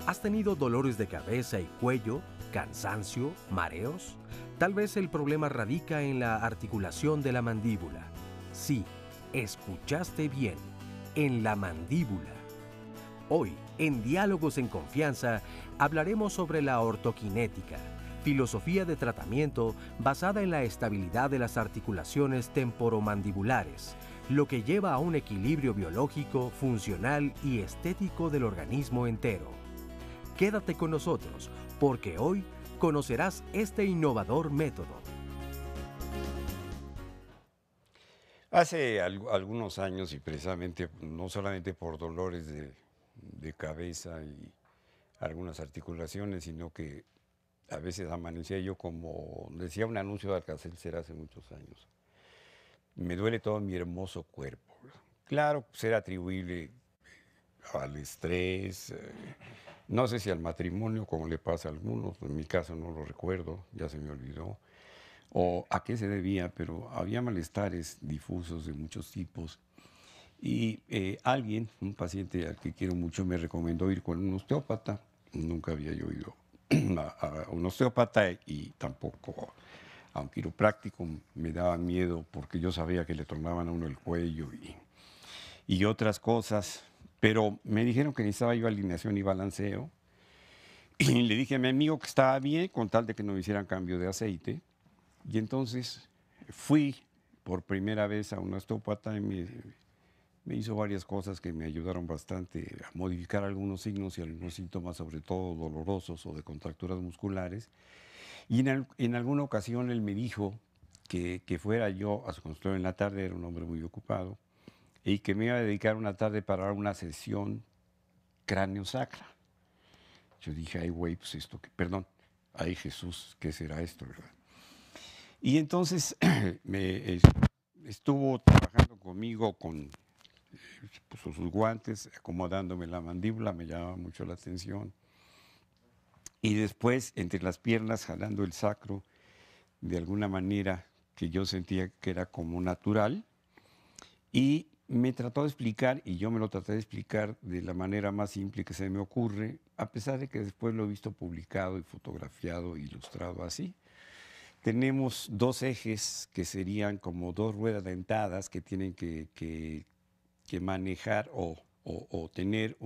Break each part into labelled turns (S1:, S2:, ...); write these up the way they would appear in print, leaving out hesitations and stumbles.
S1: ¿Has tenido dolores de cabeza y cuello, cansancio, mareos? Tal vez el problema radica en la articulación de la mandíbula. Sí, escuchaste bien, en la mandíbula. Hoy, en Diálogos en Confianza, hablaremos sobre la ortoquinética, filosofía de tratamiento basada en la estabilidad de las articulaciones temporomandibulares, lo que lleva a un equilibrio biológico, funcional y estético del organismo entero. Quédate con nosotros, porque hoy conocerás este innovador método.
S2: Hace algunos años, y precisamente no solamente por dolores de cabeza y algunas articulaciones, sino que a veces amanecía yo como decía un anuncio de Alka-Seltzer hace muchos años. Me duele todo mi hermoso cuerpo. Claro, pues era atribuible al estrés, no sé si al matrimonio, como le pasa a algunos, en mi caso no lo recuerdo, ya se me olvidó, o a qué se debía, pero había malestares difusos de muchos tipos. Y alguien, un paciente al que quiero mucho, me recomendó ir con un osteópata. Nunca había yo ido a un osteópata y tampoco a un quiropráctico. Me daba miedo porque yo sabía que le tornaban a uno el cuello y otras cosas. Pero me dijeron que necesitaba yo alineación y balanceo. Y le dije a mi amigo que estaba bien, con tal de que no me hicieran cambio de aceite. Y entonces fui por primera vez a un osteópata y me hizo varias cosas que me ayudaron bastante a modificar algunos signos y algunos síntomas, sobre todo dolorosos o de contracturas musculares. Y en alguna ocasión él me dijo que fuera yo a su consultorio en la tarde, era un hombre muy ocupado, y que me iba a dedicar una tarde para dar una sesión cráneo-sacra. Yo dije, ay, güey, pues esto, perdón, ay, Jesús, ¿qué será esto, verdad? Y entonces estuvo trabajando conmigo con puso sus guantes, acomodándome la mandíbula, me llamaba mucho la atención. Y después, entre las piernas, jalando el sacro, de alguna manera que yo sentía que era como natural. Y me trató de explicar, y yo me lo traté de explicar de la manera más simple que se me ocurre, a pesar de que después lo he visto publicado y fotografiado e ilustrado así. Tenemos dos ejes que serían como dos ruedas dentadas que tienen que manejar o tener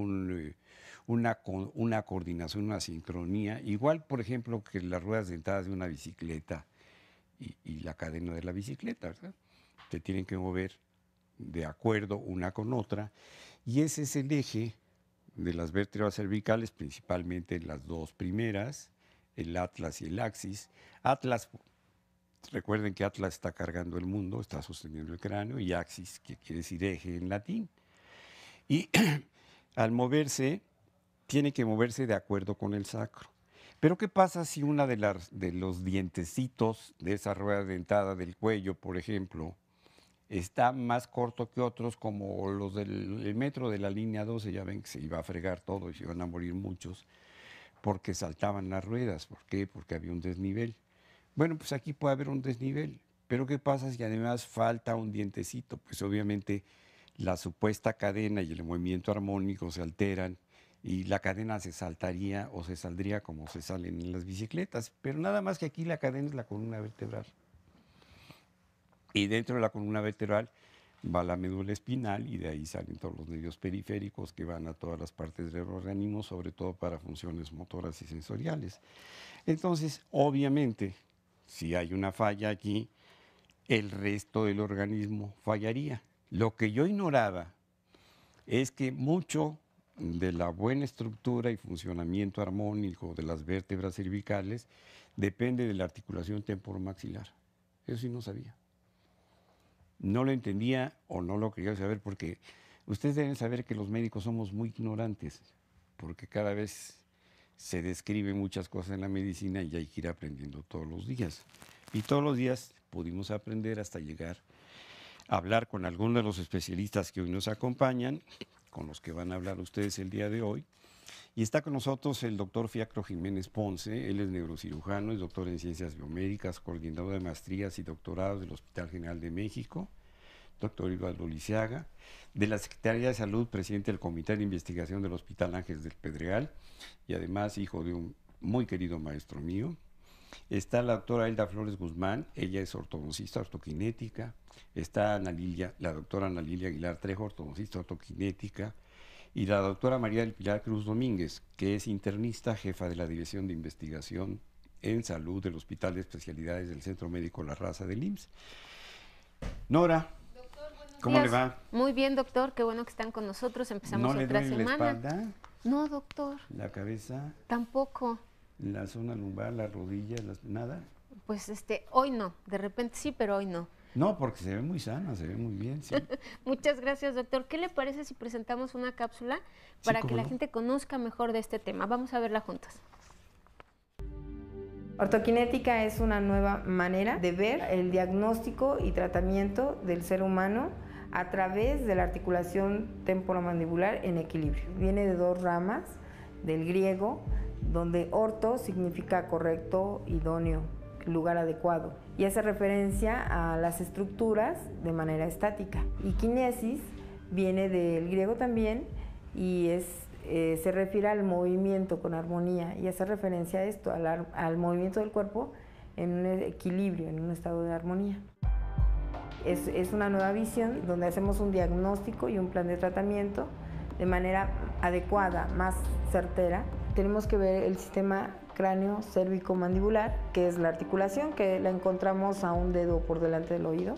S2: una coordinación, una sincronía, igual, por ejemplo, que las ruedas dentadas de una bicicleta y la cadena de la bicicleta, ¿verdad? Se tienen que mover de acuerdo una con otra, y ese es el eje de las vértebras cervicales, principalmente las dos primeras, el atlas y el axis. Atlas, recuerden que atlas está cargando el mundo, está sosteniendo el cráneo, y axis, que quiere decir eje en latín. Y al moverse, tiene que moverse de acuerdo con el sacro. Pero ¿qué pasa si una de los dientecitos de esa rueda dentada del cuello, por ejemplo, está más corto que otros, como los del metro de la línea 12? Ya ven que se iba a fregar todo y se iban a morir muchos porque saltaban las ruedas. ¿Por qué? Porque había un desnivel. Bueno, pues aquí puede haber un desnivel. Pero ¿qué pasa si además falta un dientecito? Pues obviamente la supuesta cadena y el movimiento armónico se alteran y la cadena se saltaría o se saldría como se salen en las bicicletas. Pero nada más que aquí la cadena es la columna vertebral. Y dentro de la columna vertebral va la médula espinal y de ahí salen todos los nervios periféricos que van a todas las partes del organismo, sobre todo para funciones motoras y sensoriales. Entonces, obviamente, si hay una falla aquí, el resto del organismo fallaría. Lo que yo ignoraba es que mucho de la buena estructura y funcionamiento armónico de las vértebras cervicales depende de la articulación temporomaxilar. Eso sí no sabía. No lo entendía o no lo quería saber porque Ustedes deben saber que los médicos somos muy ignorantes, porque cada vez se describen muchas cosas en la medicina y hay que ir aprendiendo todos los días. Y todos los días pudimos aprender hasta llegar a hablar con algunos de los especialistas que hoy nos acompañan, con los que van a hablar ustedes el día de hoy. Y está con nosotros el doctor Fiacro Jiménez Ponce. Él es neurocirujano, es doctor en ciencias biomédicas, coordinador de maestrías y doctorados del Hospital General de México. Doctor Eduardo Lisiaga, de la Secretaría de Salud, presidente del Comité de Investigación del Hospital Ángeles del Pedregal y además hijo de un muy querido maestro mío. Está la doctora Elda Flores Guzmán, ella es ortodoncista ortoquinética. Está la doctora Ana Lilia Aguilar Trejo, ortodoncista ortoquinética. Y la doctora María del Pilar Cruz Domínguez, que es internista, jefa de la División de Investigación en Salud del Hospital de Especialidades del Centro Médico La Raza del IMSS. Nora, ¿cómo le va?
S3: Muy bien, doctor, qué bueno que están con nosotros. Empezamos otra semana.
S2: ¿No le duele la espalda?
S3: No, doctor.
S2: ¿La cabeza?
S3: Tampoco.
S2: ¿La zona lumbar, la rodilla, nada?
S3: Pues hoy no, de repente sí, pero hoy no.
S2: No, porque se ve muy sana, se ve muy bien, sí.
S3: Muchas gracias, doctor. ¿Qué le parece si presentamos una cápsula para que la gente conozca mejor de este tema? Vamos a verla juntas.
S4: Ortoquinética es una nueva manera de ver el diagnóstico y tratamiento del ser humano a través de la articulación temporomandibular en equilibrio. Viene de dos ramas del griego, donde orto significa correcto, idóneo, lugar adecuado, y hace referencia a las estructuras de manera estática. Y kinesis viene del griego también y se refiere al movimiento con armonía y hace referencia a esto, al movimiento del cuerpo en un equilibrio, en un estado de armonía. Es una nueva visión donde hacemos un diagnóstico y un plan de tratamiento de manera adecuada, más certera. Tenemos que ver el sistema cráneo cérvico-mandibular, que es la articulación, que la encontramos a un dedo por delante del oído,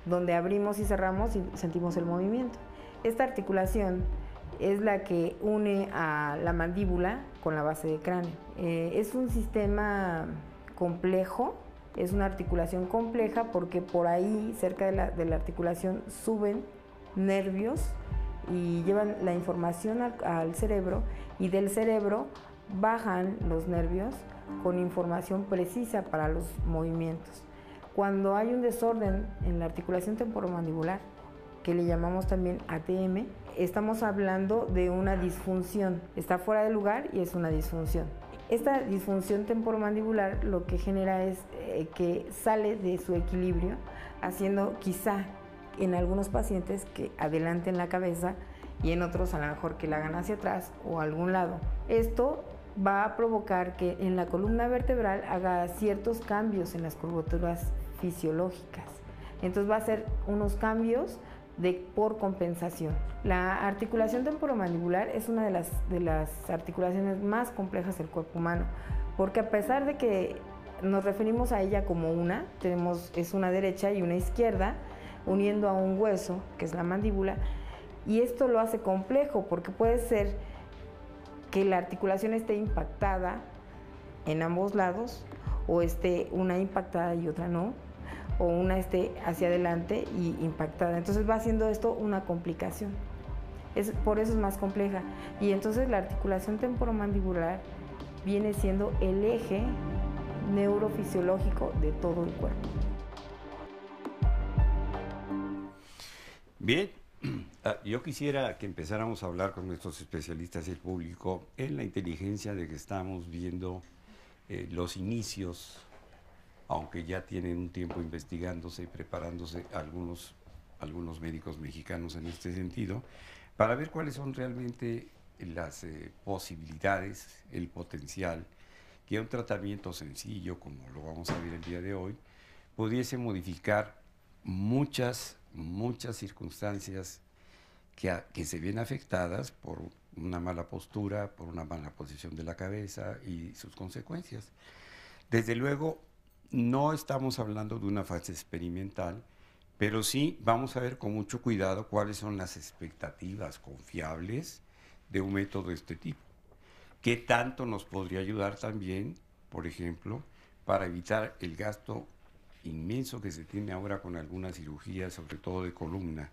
S4: donde abrimos y cerramos y sentimos el movimiento. Esta articulación es la que une a la mandíbula con la base de cráneo. Es un sistema complejo, es una articulación compleja porque por ahí, cerca de la articulación, suben nervios y llevan la información al cerebro, y del cerebro bajan los nervios con información precisa para los movimientos. Cuando hay un desorden en la articulación temporomandibular, que le llamamos también ATM, estamos hablando de una disfunción. Está fuera de lugar y es una disfunción. Esta disfunción temporomandibular lo que genera es que sale de su equilibrio, haciendo quizá en algunos pacientes que adelanten la cabeza y en otros a lo mejor que la hagan hacia atrás o a algún lado. Esto va a provocar que en la columna vertebral haga ciertos cambios en las curvaturas fisiológicas. Entonces va a hacer unos cambios por compensación. La articulación temporomandibular es una de las articulaciones más complejas del cuerpo humano, porque a pesar de que nos referimos a ella como es una derecha y una izquierda, uniendo a un hueso, que es la mandíbula, y esto lo hace complejo porque puede ser que la articulación esté impactada en ambos lados, o esté una impactada y otra no, o una esté hacia adelante y impactada. Entonces va haciendo esto una complicación. Por eso es más compleja. Y entonces la articulación temporomandibular viene siendo el eje neurofisiológico de todo el cuerpo.
S2: Bien, yo quisiera que empezáramos a hablar con nuestros especialistas y el público en la inteligencia de que estamos viendo los inicios, aunque ya tienen un tiempo investigándose y preparándose algunos médicos mexicanos en este sentido, para ver cuáles son realmente las posibilidades, el potencial, que un tratamiento sencillo, como lo vamos a ver el día de hoy, pudiese modificar muchas circunstancias que se ven afectadas por una mala postura, por una mala posición de la cabeza y sus consecuencias. Desde luego, no estamos hablando de una fase experimental, pero sí vamos a ver con mucho cuidado cuáles son las expectativas confiables de un método de este tipo. ¿Qué tanto nos podría ayudar también, por ejemplo, para evitar el gasto inmenso que se tiene ahora con algunas cirugías, sobre todo de columna,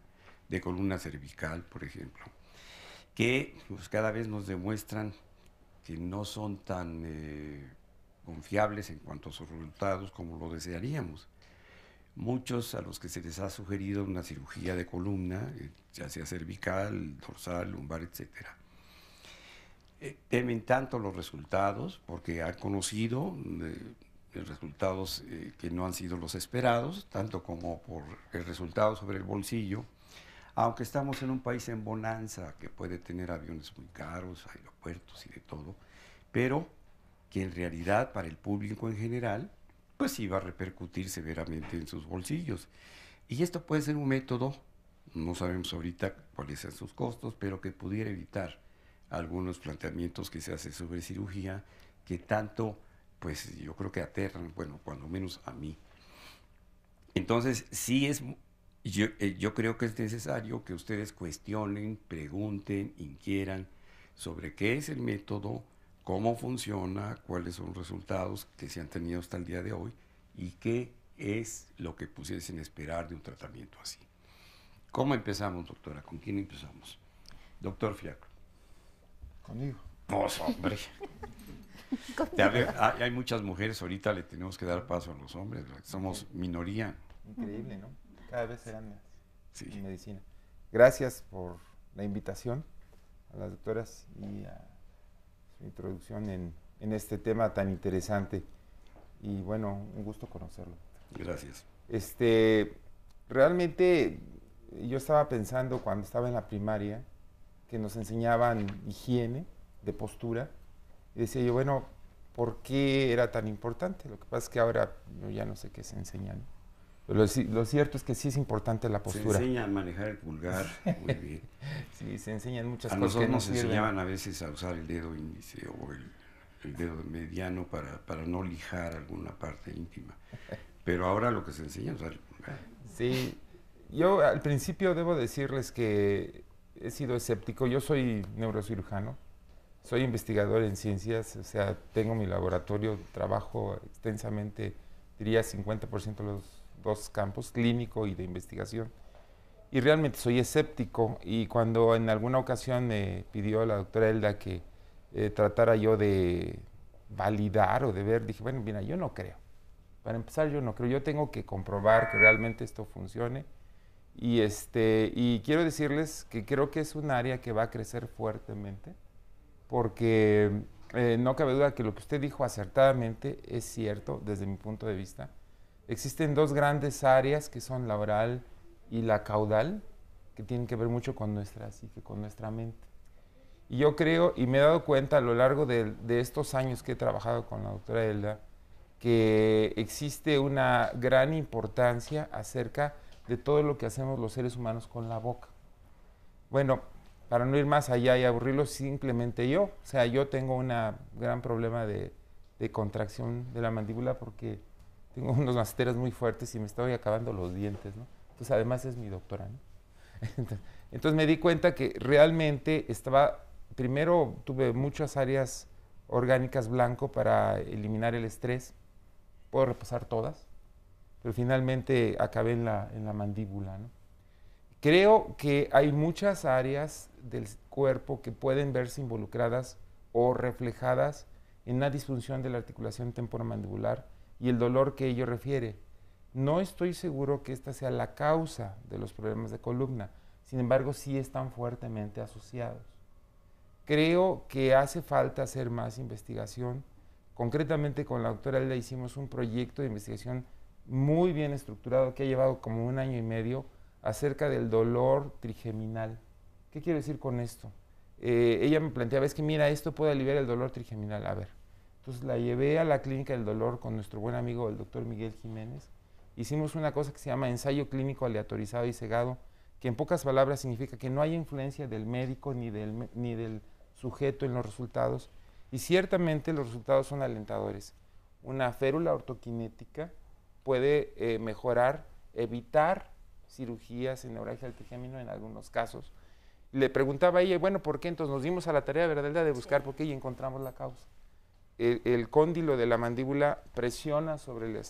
S2: de columna cervical, por ejemplo, que pues, cada vez nos demuestran que no son tan confiables en cuanto a sus resultados como lo desearíamos. Muchos a los que se les ha sugerido una cirugía de columna, ya sea cervical, dorsal, lumbar, etcétera, temen tanto los resultados porque han conocido resultados que no han sido los esperados, tanto como por el resultado sobre el bolsillo, aunque estamos en un país en bonanza que puede tener aviones muy caros, aeropuertos y de todo, pero que en realidad para el público en general pues sí va a repercutir severamente en sus bolsillos. Y esto puede ser un método, no sabemos ahorita cuáles sean sus costos, pero que pudiera evitar algunos planteamientos que se hacen sobre cirugía que tanto, pues yo creo que aterran, bueno, cuando menos a mí. Entonces, sí es, yo creo que es necesario que ustedes cuestionen, pregunten, inquieran sobre qué es el método, cómo funciona, cuáles son los resultados que se han tenido hasta el día de hoy y qué es lo que pudiesen esperar de un tratamiento así. ¿Cómo empezamos, doctora? ¿Con quién empezamos? Doctor Fiacro.
S5: Conmigo.
S2: Pues, hombre. Hay muchas mujeres, ahorita le tenemos que dar paso a los hombres, somos minoría.
S5: Increíble, ¿no? Cada vez serán más
S2: Sí.
S5: en medicina. Gracias por la invitación a las doctoras y a su introducción en este tema tan interesante. Y bueno, un gusto conocerlo.
S2: Gracias.
S5: Realmente yo estaba pensando cuando estaba en la primaria que nos enseñaban higiene de postura y decía yo, bueno, ¿por qué era tan importante? Lo que pasa es que ahora yo ya no sé qué se enseña, ¿no? Pero lo cierto es que sí es importante la postura.
S2: Se enseña a manejar el pulgar muy bien.
S5: Sí, se enseñan muchas
S2: A
S5: cosas que
S2: nosotros
S5: no
S2: nos
S5: sirven.
S2: enseñaban a veces a usar el dedo índice o el dedo mediano para no lijar alguna parte íntima. Pero ahora lo que se enseña es usar el pulgar.
S5: Sí, yo al principio debo decirles que he sido escéptico. Yo soy neurocirujano, soy investigador en ciencias, o sea, tengo mi laboratorio, trabajo extensamente, diría 50% de los dos campos, clínico y de investigación. Y realmente soy escéptico y cuando en alguna ocasión me pidió la doctora Elda que tratara yo de validar o de ver, dije, bueno, mira, yo no creo. Para empezar, yo no creo. Yo tengo que comprobar que realmente esto funcione. Y quiero decirles que creo que es un área que va a crecer fuertemente porque no cabe duda que lo que usted dijo acertadamente es cierto desde mi punto de vista. Existen dos grandes áreas que son la oral y la caudal, que tienen que ver mucho con nuestra psique, con nuestra mente. Y yo creo, y me he dado cuenta a lo largo de estos años que he trabajado con la doctora Elda, que existe una gran importancia acerca de todo lo que hacemos los seres humanos con la boca. Bueno, para no ir más allá y aburrirlo, simplemente yo, o sea, yo tengo un gran problema de contracción de la mandíbula porque tengo unos masteras muy fuertes y me estoy acabando los dientes, ¿no? Entonces, además es mi doctora, ¿no? Entonces me di cuenta que realmente primero tuve muchas áreas orgánicas blanco para eliminar el estrés, puedo repasar todas, pero finalmente acabé en la mandíbula, ¿no? Creo que hay muchas áreas del cuerpo que pueden verse involucradas o reflejadas en una disfunción de la articulación temporomandibular y el dolor que ello refiere. No estoy seguro que esta sea la causa de los problemas de columna, sin embargo sí están fuertemente asociados. Creo que hace falta hacer más investigación. Concretamente con la doctora Elda hicimos un proyecto de investigación muy bien estructurado que ha llevado como 1 año y medio acerca del dolor trigeminal. ¿Qué quiero decir con esto? Ella me planteaba, es que mira, esto puede aliviar el dolor trigeminal. A ver, entonces la llevé a la clínica del dolor con nuestro buen amigo el doctor Miguel Jiménez. Hicimos una cosa que se llama ensayo clínico aleatorizado y cegado, que en pocas palabras significa que no hay influencia del médico ni del sujeto en los resultados. Y ciertamente los resultados son alentadores. Una férula ortoquinética puede mejorar, evitar cirugías en neuralgia del trigémino en algunos casos. Le preguntaba a ella, bueno, ¿por qué? Entonces nos dimos a la tarea, ¿verdad?, de buscar por qué y encontramos la causa. El cóndilo de la mandíbula presiona sobre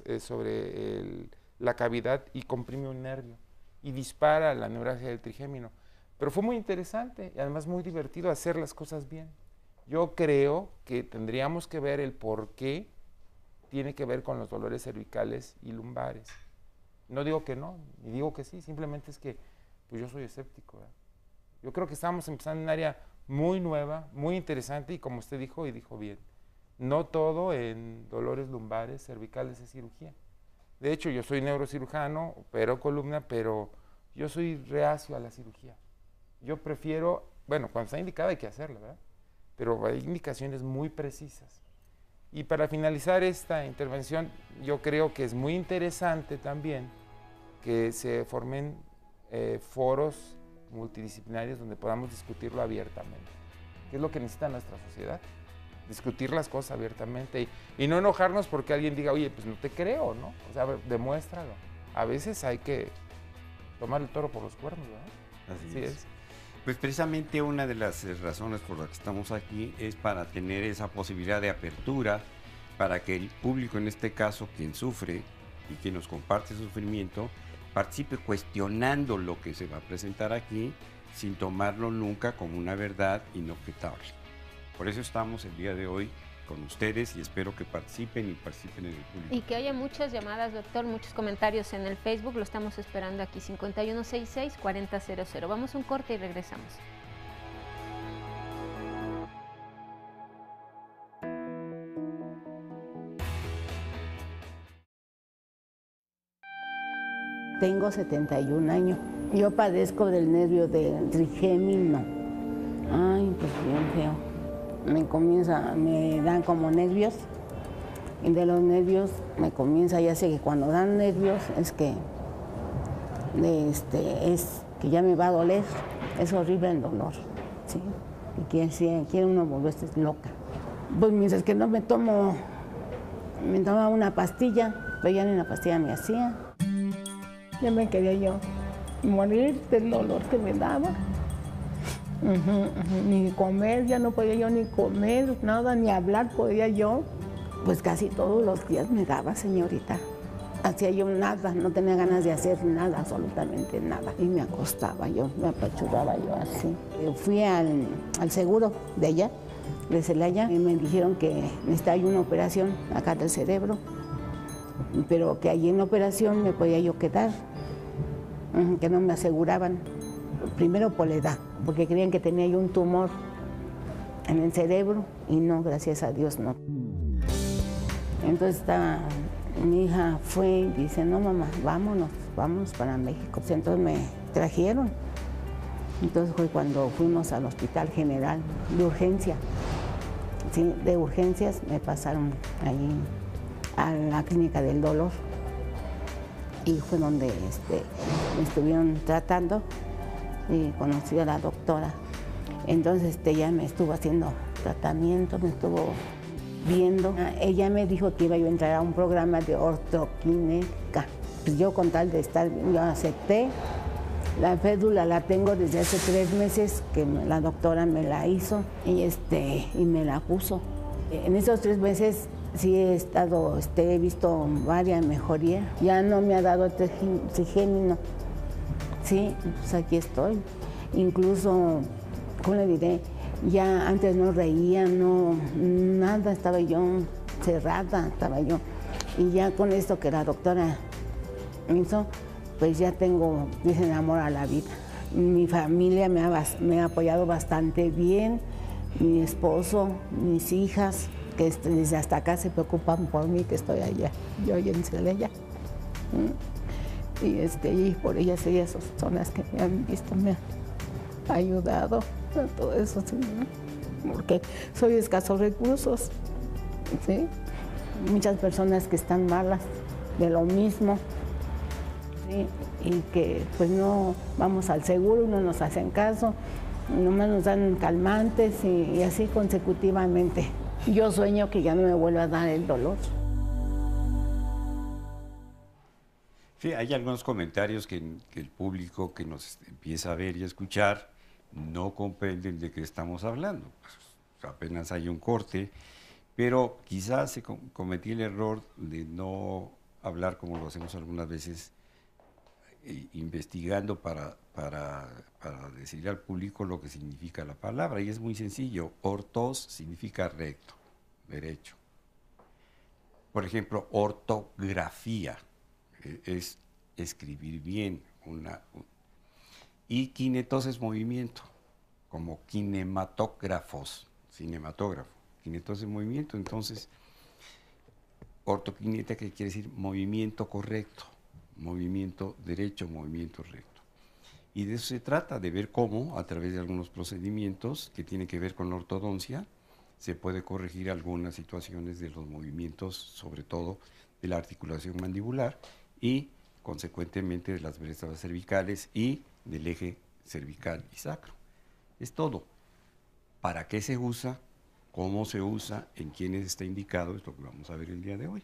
S5: la cavidad y comprime un nervio. y dispara la neuralgia del trigémino. Pero fue muy interesante y además muy divertido hacer las cosas bien. Yo creo que tendríamos que ver el por qué tiene que ver con los dolores cervicales y lumbares. No digo que no, ni digo que sí, simplemente es que pues yo soy escéptico, ¿verdad? Yo creo que estamos empezando en un área muy nueva, muy interesante y como usted dijo y dijo bien, no todo en dolores lumbares, cervicales es cirugía. De hecho, yo soy neurocirujano, opero columna, pero yo soy reacio a la cirugía. Yo prefiero, bueno, cuando está indicada hay que hacerla, ¿verdad? Pero hay indicaciones muy precisas. Y para finalizar esta intervención, yo creo que es muy interesante también que se formen foros multidisciplinarios donde podamos discutirlo abiertamente, que es lo que necesita nuestra sociedad, discutir las cosas abiertamente y no enojarnos porque alguien diga, oye, pues no te creo, ¿no? O sea, demuéstralo. A veces hay que tomar el toro por los cuernos, ¿verdad?
S2: Así es. Pues precisamente una de las razones por las que estamos aquí es para tener esa posibilidad de apertura, para que el público, en este caso, quien sufre y quien nos comparte su sufrimiento, participe cuestionando lo que se va a presentar aquí, sin tomarlo nunca como una verdad inobjetable. Por eso estamos el día de hoy con ustedes y espero que participen en el público.
S3: Y que haya muchas llamadas, doctor, muchos comentarios en el Facebook, lo estamos esperando aquí, 5166-4000. Vamos a un corte y regresamos.
S6: Tengo 71 años. Yo padezco del nervio del trigémino. Ay, pues bien feo. Me dan como nervios y de los nervios me comienza, ya sé que cuando dan nervios es que ya me va a doler, es horrible el dolor, ¿sí? Y quiere uno volverse loca. Pues mientras que no me tomaba una pastilla, pero ya ni una pastilla me hacía. Ya me quería yo morir del dolor que me daba. Ni comer, ya no podía yo ni comer, nada, ni hablar podía yo. Pues casi todos los días me daba, señorita. Hacía yo nada, no tenía ganas de hacer nada, absolutamente nada. Y me acostaba yo, me apachurraba yo así. Fui al seguro de allá, de Celaya, y me dijeron que necesitaba yo una operación acá del cerebro, pero que allí en la operación me podía yo quedar, que no me aseguraban. Primero por la edad, porque creían que tenía yo un tumor en el cerebro y no, gracias a Dios no. Entonces mi hija fue y dice, no mamá, vámonos para México. Entonces me trajeron. Entonces fue cuando fuimos al Hospital General de urgencia. Sí, de urgencias me pasaron ahí a la Clínica del Dolor y fue donde me estuvieron tratando. Y conocí a la doctora. Entonces ella me estuvo haciendo tratamiento, me estuvo viendo. Ella me dijo que iba yo a entrar a un programa de ortoquinética. Pues yo con tal de estar, yo acepté. La fédula la tengo desde hace 3 meses que la doctora me la hizo y me la puso. En esos 3 meses sí he visto varias mejorías. Ya no me ha dado trigémino. Sí, pues aquí estoy. Incluso, ¿cómo le diré? Ya antes no reía, nada, estaba yo cerrada, Y ya con esto que la doctora hizo, pues ya dicen amor a la vida. Mi familia me ha apoyado bastante bien, mi esposo, mis hijas, que desde hasta acá se preocupan por mí, que estoy allá, yo en Celaya. Y por ellas son las que me han visto, me han ayudado a todo eso, ¿sí? Porque soy de escasos recursos, ¿sí? Muchas personas que están malas de lo mismo, ¿sí? Y que pues no vamos al seguro, no nos hacen caso, nomás nos dan calmantes y así consecutivamente. Yo sueño que ya no me vuelva a dar el dolor.
S2: Sí, hay algunos comentarios que el público que nos empieza a ver y a escuchar no comprenden de qué estamos hablando. Pues, apenas hay un corte, pero quizás se cometí el error de no hablar como lo hacemos algunas veces investigando para decirle al público lo que significa la palabra, y es muy sencillo. Ortos significa recto, derecho. Por ejemplo, ortografía es escribir bien. Y kinetos es movimiento, como kinematógrafos, cinematógrafo. Kinetos es movimiento, entonces, ortokinética, que quiere decir movimiento correcto, movimiento derecho, movimiento recto. Y de eso se trata, de ver cómo, a través de algunos procedimientos que tienen que ver con la ortodoncia, se puede corregir algunas situaciones de los movimientos, sobre todo de la articulación mandibular y, consecuentemente, de las vértebras cervicales y del eje cervical y sacro. Es todo. ¿Para qué se usa? ¿Cómo se usa? ¿En quiénes está indicado? Es lo que vamos a ver el día de hoy.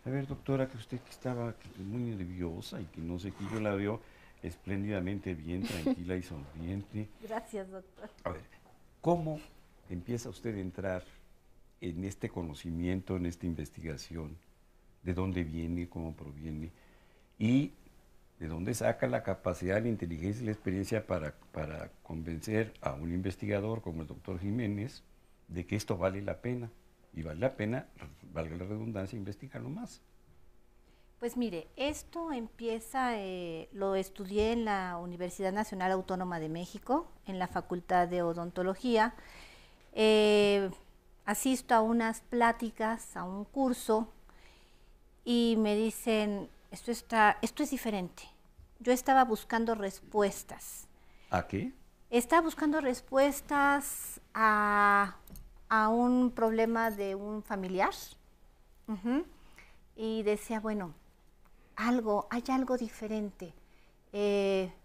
S2: A ver, doctora, que usted que estaba muy nerviosa y que no sé qué, yo la veo espléndidamente bien, tranquila y sonriente.
S7: Gracias, doctor.
S2: A ver, ¿cómo empieza usted a entrar en este conocimiento, en esta investigación? ¿De dónde viene, cómo proviene? Y ¿de dónde saca la capacidad, la inteligencia y la experiencia para convencer a un investigador como el doctor Jiménez de que esto vale la pena? Y vale la pena, valga la redundancia, investigarlo más.
S7: Pues mire, esto empieza, lo estudié en la Universidad Nacional Autónoma de México, en la Facultad de Odontología. Asisto a unas pláticas, a un curso, y me dicen, esto es diferente. Yo estaba buscando respuestas.
S2: ¿A qué?
S7: Estaba buscando respuestas a un problema de un familiar. Y decía, bueno, hay algo diferente.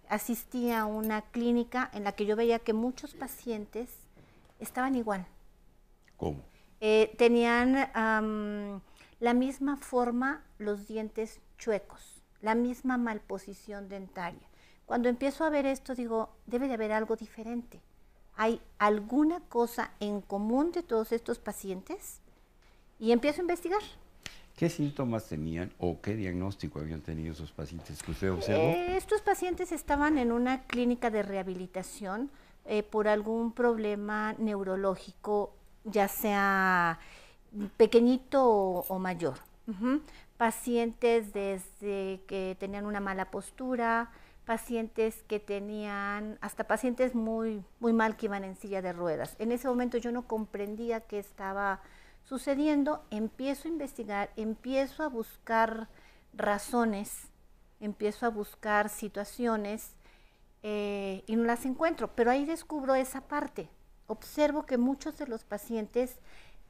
S7: Asistí a una clínica en la que yo veía que muchos pacientes estaban igual.
S2: ¿Cómo?
S7: Tenían la misma forma, los dientes chuecos, la misma malposición dentaria. Cuando empiezo a ver esto, digo, debe de haber algo diferente. ¿Hay alguna cosa en común de todos estos pacientes? Y empiezo a investigar.
S2: ¿Qué síntomas tenían o qué diagnóstico habían tenido esos pacientes que usted observó?
S7: Estos pacientes estaban en una clínica de rehabilitación por algún problema neurológico, ya sea pequeñito o mayor. Pacientes desde que tenían una mala postura, pacientes que tenían, hasta pacientes muy mal que iban en silla de ruedas. En ese momento yo no comprendía qué estaba sucediendo, empiezo a investigar, empiezo a buscar razones, empiezo a buscar situaciones y no las encuentro, pero ahí descubro esa parte. Observo que muchos de los pacientes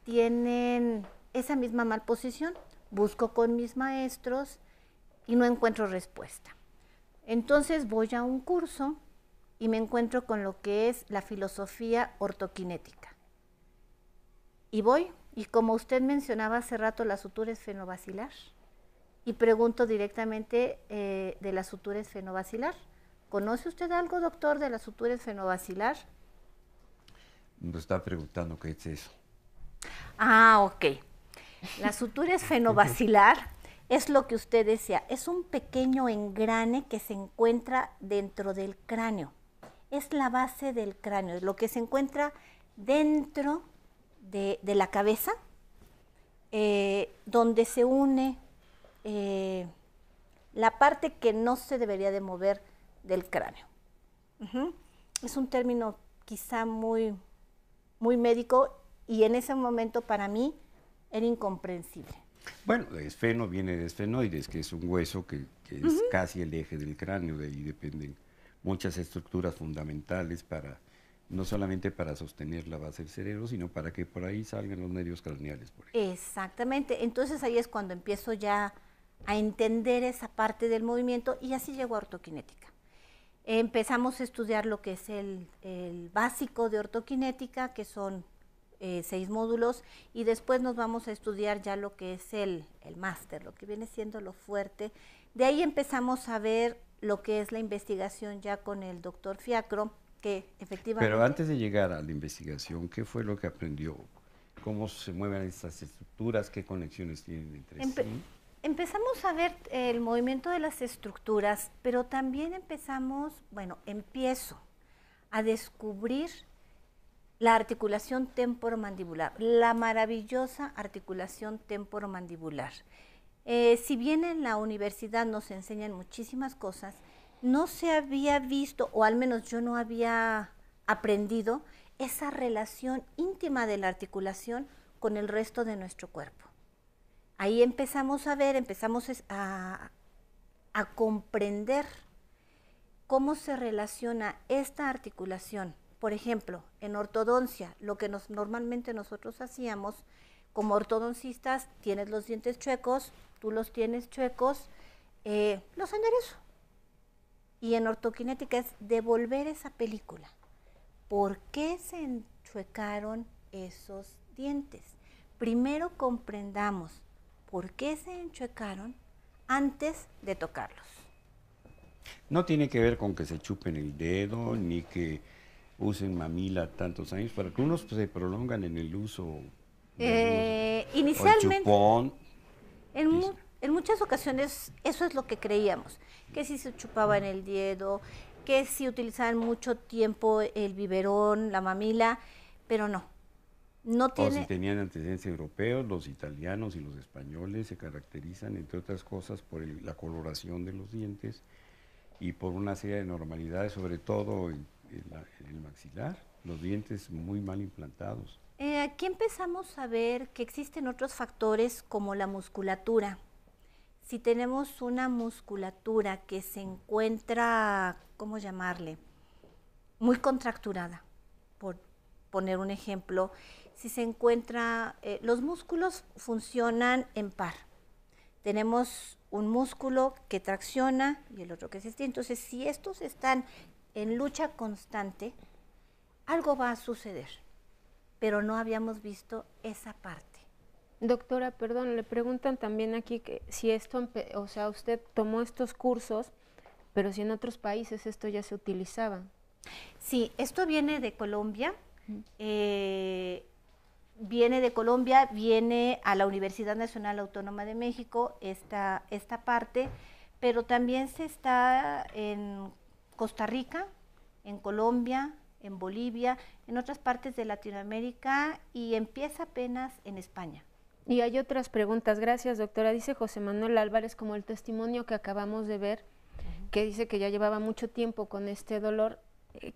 S7: tienen esa misma malposición, busco con mis maestros y no encuentro respuesta. Entonces voy a un curso y me encuentro con lo que es la filosofía ortoquinética. Y voy, y como usted mencionaba hace rato, la sutura esfenobacilar, y pregunto directamente de la sutura esfenobacilar. ¿Conoce usted algo, doctor, de la sutura esfenobacilar?
S2: Me está preguntando qué es eso.
S7: Ah, ok. La sutura esfenobacilar es lo que usted decía, es un pequeño engrane que se encuentra dentro del cráneo. Es la base del cráneo, es lo que se encuentra dentro de la cabeza, donde se une la parte que no se debería de mover del cráneo. Es un término quizá muy médico y en ese momento para mí era incomprensible.
S2: Bueno, esfeno viene de esfenoides, que es un hueso que es casi el eje del cráneo, de ahí dependen muchas estructuras fundamentales no solamente para sostener la base del cerebro, sino para que por ahí salgan los nervios craneales. Por ejemplo.
S7: Exactamente, entonces ahí es cuando empiezo ya a entender esa parte del movimiento y así llego a ortoquinética. Empezamos a estudiar lo que es el básico de ortoquinética, que son 6 módulos, y después nos vamos a estudiar ya lo que es el máster, lo que viene siendo lo fuerte. De ahí empezamos a ver lo que es la investigación ya con el doctor Fiacro, que efectivamente...
S2: Pero antes de llegar a la investigación, ¿qué fue lo que aprendió? ¿Cómo se mueven estas estructuras? ¿Qué conexiones tienen entre sí?
S7: Empezamos a ver el movimiento de las estructuras, pero también empiezo a descubrir la articulación temporomandibular, la maravillosa articulación temporomandibular. Si bien en la universidad nos enseñan muchísimas cosas, no se había visto, o al menos yo no había aprendido, esa relación íntima de la articulación con el resto de nuestro cuerpo. Ahí empezamos a ver, a comprender cómo se relaciona esta articulación. Por ejemplo, en ortodoncia, lo que normalmente nosotros hacíamos como ortodoncistas, tienes los dientes chuecos, tú los tienes chuecos, los enderezo. Y en ortoquinética es devolver esa película. ¿Por qué se enchuecaron esos dientes? Primero comprendamos por qué se enchuecaron antes de tocarlos.
S2: No tiene que ver con que se chupen el dedo, ni que usen mamila tantos años, para que unos se prolongan en el uso.
S7: Inicialmente,
S2: o el chupón.
S7: En muchas ocasiones eso es lo que creíamos, que si se chupaba en el dedo, que si utilizaban mucho tiempo el biberón, la mamila, pero no.
S2: O si tenían antecedentes europeos, los italianos y los españoles se caracterizan, entre otras cosas, por la coloración de los dientes y por una serie de normalidades, sobre todo en el maxilar, los dientes muy mal implantados.
S7: Aquí empezamos a ver que existen otros factores como la musculatura. Si tenemos una musculatura que se encuentra, ¿cómo llamarle?, muy contracturada, por poner un ejemplo, si se encuentra, los músculos funcionan en par. Tenemos un músculo que tracciona y el otro que se estira. Entonces, si estos están en lucha constante, algo va a suceder, pero no habíamos visto esa parte.
S3: Doctora, perdón, le preguntan también aquí que si esto, o sea, usted tomó estos cursos, pero si en otros países esto ya se utilizaba.
S7: Sí, esto viene de Colombia, viene a la Universidad Nacional Autónoma de México esta parte, pero también se está en Costa Rica, en Colombia, en Bolivia, en otras partes de Latinoamérica y empieza apenas en España.
S3: Y hay otras preguntas. Gracias, doctora. Dice José Manuel Álvarez, como el testimonio que acabamos de ver, que dice que ya llevaba mucho tiempo con este dolor,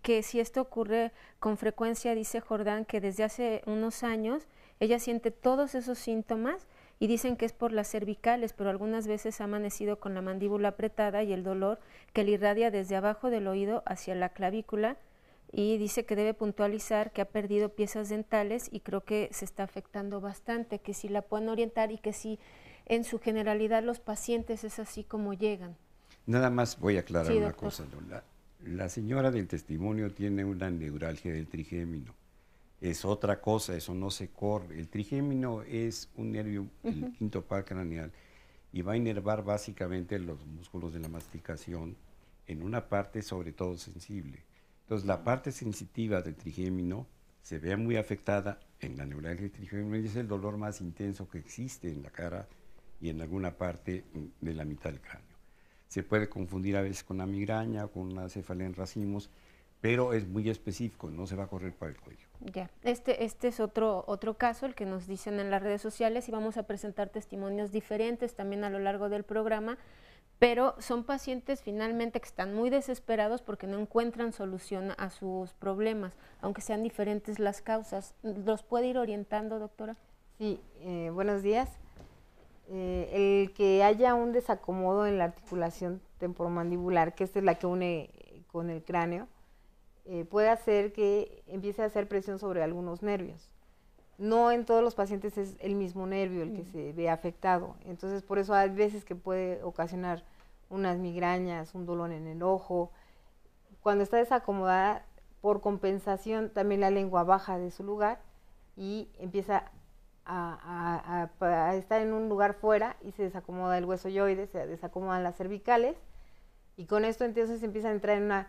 S3: que si esto ocurre con frecuencia, dice Jordán, que desde hace unos años ella siente todos esos síntomas y dicen que es por las cervicales, pero algunas veces ha amanecido con la mandíbula apretada y el dolor que le irradia desde abajo del oído hacia la clavícula, y dice que debe puntualizar que ha perdido piezas dentales y creo que se está afectando bastante, que si la pueden orientar y que si en su generalidad los pacientes es así como llegan.
S2: Nada más voy a aclarar
S3: Sí,
S2: una
S3: doctor.
S2: cosa, Lola. La señora del testimonio tiene una neuralgia del trigémino. Es otra cosa, eso no se corre. El trigémino es un nervio, el quinto par craneal, y va a inervar básicamente los músculos de la masticación en una parte sobre todo sensible. Entonces, la parte sensitiva del trigémino se ve muy afectada en la neuralgia del trigémino y es el dolor más intenso que existe en la cara y en alguna parte de la mitad del cráneo. Se puede confundir a veces con una migraña o con una cefalea en racimos, pero es muy específico, no se va a correr para el cuello.
S3: Ya, este es otro caso, el que nos dicen en las redes sociales, y vamos a presentar testimonios diferentes también a lo largo del programa, pero son pacientes finalmente que están muy desesperados porque no encuentran solución a sus problemas, aunque sean diferentes las causas. ¿Los puede ir orientando, doctora?
S4: Sí, buenos días. El que haya un desacomodo en la articulación temporomandibular, que esta es la que une con el cráneo, puede hacer que empiece a hacer presión sobre algunos nervios. No en todos los pacientes es el mismo nervio el que se ve afectado, entonces por eso hay veces que puede ocasionar unas migrañas, un dolor en el ojo. Cuando está desacomodada, por compensación, también la lengua baja de su lugar y empieza a estar en un lugar fuera y se desacomoda el hueso yoide, se desacomodan las cervicales y con esto entonces empieza a entrar en una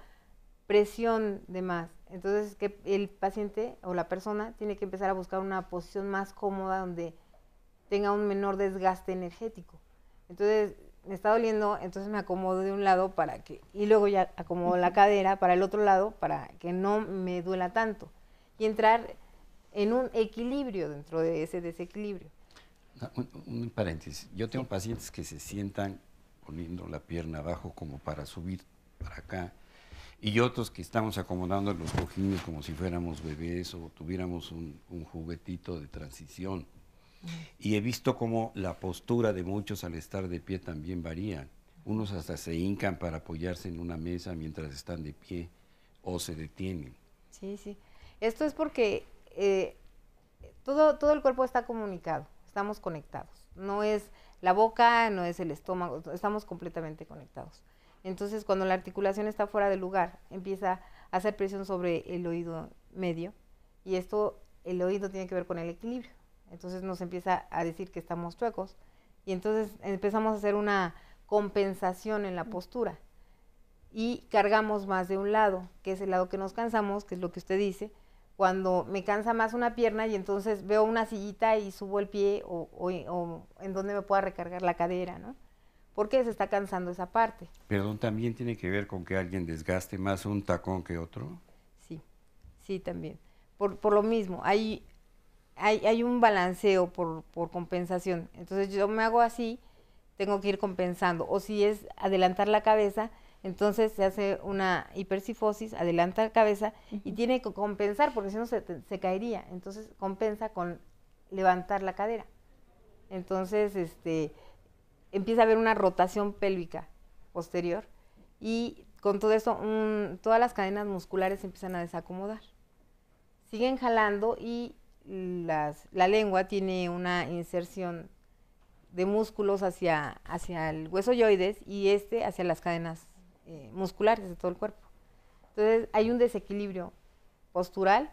S4: presión de más. Entonces que el paciente o la persona tiene que empezar a buscar una posición más cómoda donde tenga un menor desgaste energético. Entonces me está doliendo, entonces me acomodo de un lado y luego ya acomodo la cadera para el otro lado para que no me duela tanto y entrar en un equilibrio dentro de ese desequilibrio.
S2: Un paréntesis, yo tengo pacientes que se sientan poniendo la pierna abajo como para subir para acá y otros que estamos acomodando los cojines como si fuéramos bebés o tuviéramos un juguetito de transición. Y he visto cómo la postura de muchos al estar de pie también varía. Unos hasta se hincan para apoyarse en una mesa mientras están de pie o se detienen.
S4: Sí, sí. Esto es porque todo el cuerpo está comunicado, estamos conectados. No es la boca, no es el estómago, estamos completamente conectados. Entonces, cuando la articulación está fuera de lugar, empieza a hacer presión sobre el oído medio y el oído tiene que ver con el equilibrio. Entonces nos empieza a decir que estamos chuecos y entonces empezamos a hacer una compensación en la postura y cargamos más de un lado, que es el lado que nos cansamos, que es lo que usted dice, cuando me cansa más una pierna y entonces veo una sillita y subo el pie o en donde me pueda recargar la cadera, ¿no? Porque se está cansando esa parte.
S2: Perdón, ¿también tiene que ver con que alguien desgaste más un tacón que otro?
S4: Sí, sí también. Por lo mismo, hay un balanceo por compensación. Entonces yo me hago así, tengo que ir compensando. O si es adelantar la cabeza, entonces se hace una hipercifosis, adelanta la cabeza y tiene que compensar porque si no se caería. Entonces compensa con levantar la cadera. Entonces empieza a haber una rotación pélvica posterior y con todo eso todas las cadenas musculares se empiezan a desacomodar. Siguen jalando y la lengua tiene una inserción de músculos hacia el hueso yoides y hacia las cadenas musculares de todo el cuerpo. Entonces hay un desequilibrio postural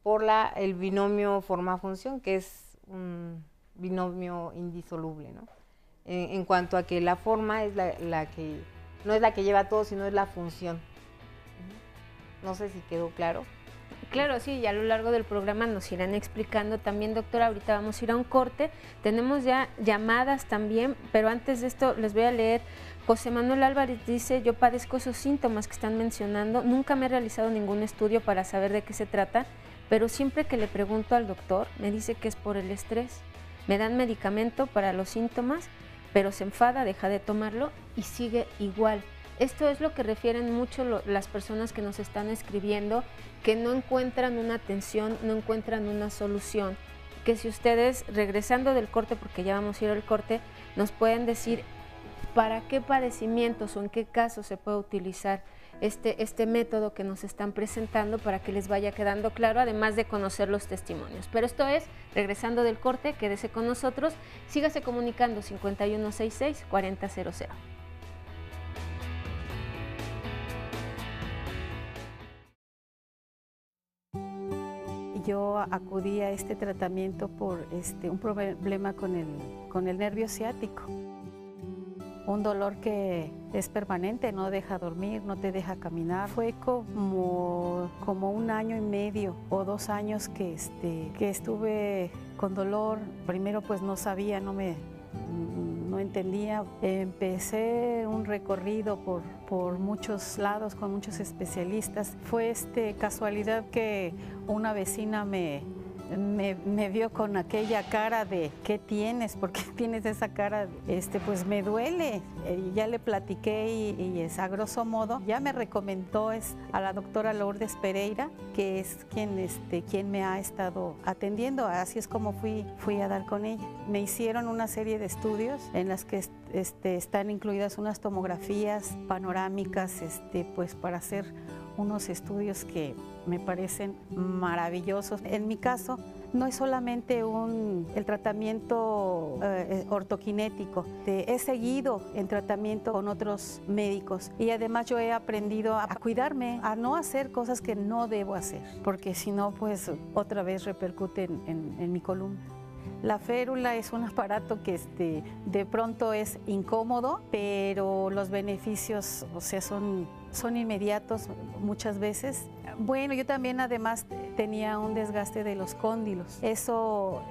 S4: por el binomio forma-función, que es un binomio indisoluble, ¿no? En cuanto a que la forma es la que no es la que lleva todo, sino es la función. No sé si quedó claro.
S3: Claro, sí, y a lo largo del programa nos irán explicando también, doctora. Ahorita vamos a ir a un corte. Tenemos ya llamadas también, pero antes de esto les voy a leer. José Manuel Álvarez dice: yo padezco esos síntomas que están mencionando. Nunca me he realizado ningún estudio para saber de qué se trata, pero siempre que le pregunto al doctor, me dice que es por el estrés. Me dan medicamento para los síntomas, pero se enfada, deja de tomarlo y sigue igual. Esto es lo que refieren mucho las personas que nos están escribiendo, que no encuentran una atención, no encuentran una solución. Que si ustedes, regresando del corte, porque ya vamos a ir al corte, nos pueden decir para qué padecimientos o en qué casos se puede utilizar este método que nos están presentando para que les vaya quedando claro, además de conocer los testimonios. Pero esto es, regresando del corte, quédese con nosotros, sígase comunicando 5166-4000.
S6: Yo acudí a este tratamiento por un problema con el nervio ciático. Un dolor que es permanente, no deja dormir, no te deja caminar. Fue como 1 año y medio o 2 años que estuve con dolor. Primero pues no sabía, no entendía. Empecé un recorrido por muchos lados con muchos especialistas. Fue casualidad que una vecina me vio con aquella cara de ¿qué tienes? ¿Por qué tienes esa cara? Pues me duele. Ya le platiqué y a grosso modo ya me recomendó a la doctora Lourdes Pereira, que es quien me ha estado atendiendo. Así es como fui a dar con ella. Me hicieron una serie de estudios en las que están incluidas unas tomografías panorámicas, pues para hacer unos estudios que me parecen maravillosos. En mi caso, no es solamente el tratamiento ortoquinético, he seguido en tratamiento con otros médicos y además yo he aprendido a cuidarme, a no hacer cosas que no debo hacer, porque si no, pues otra vez repercute en mi columna. La férula es un aparato que de pronto es incómodo, pero los beneficios, son inmediatos muchas veces.
S8: Bueno, yo también además tenía un desgaste de los cóndilos. Eso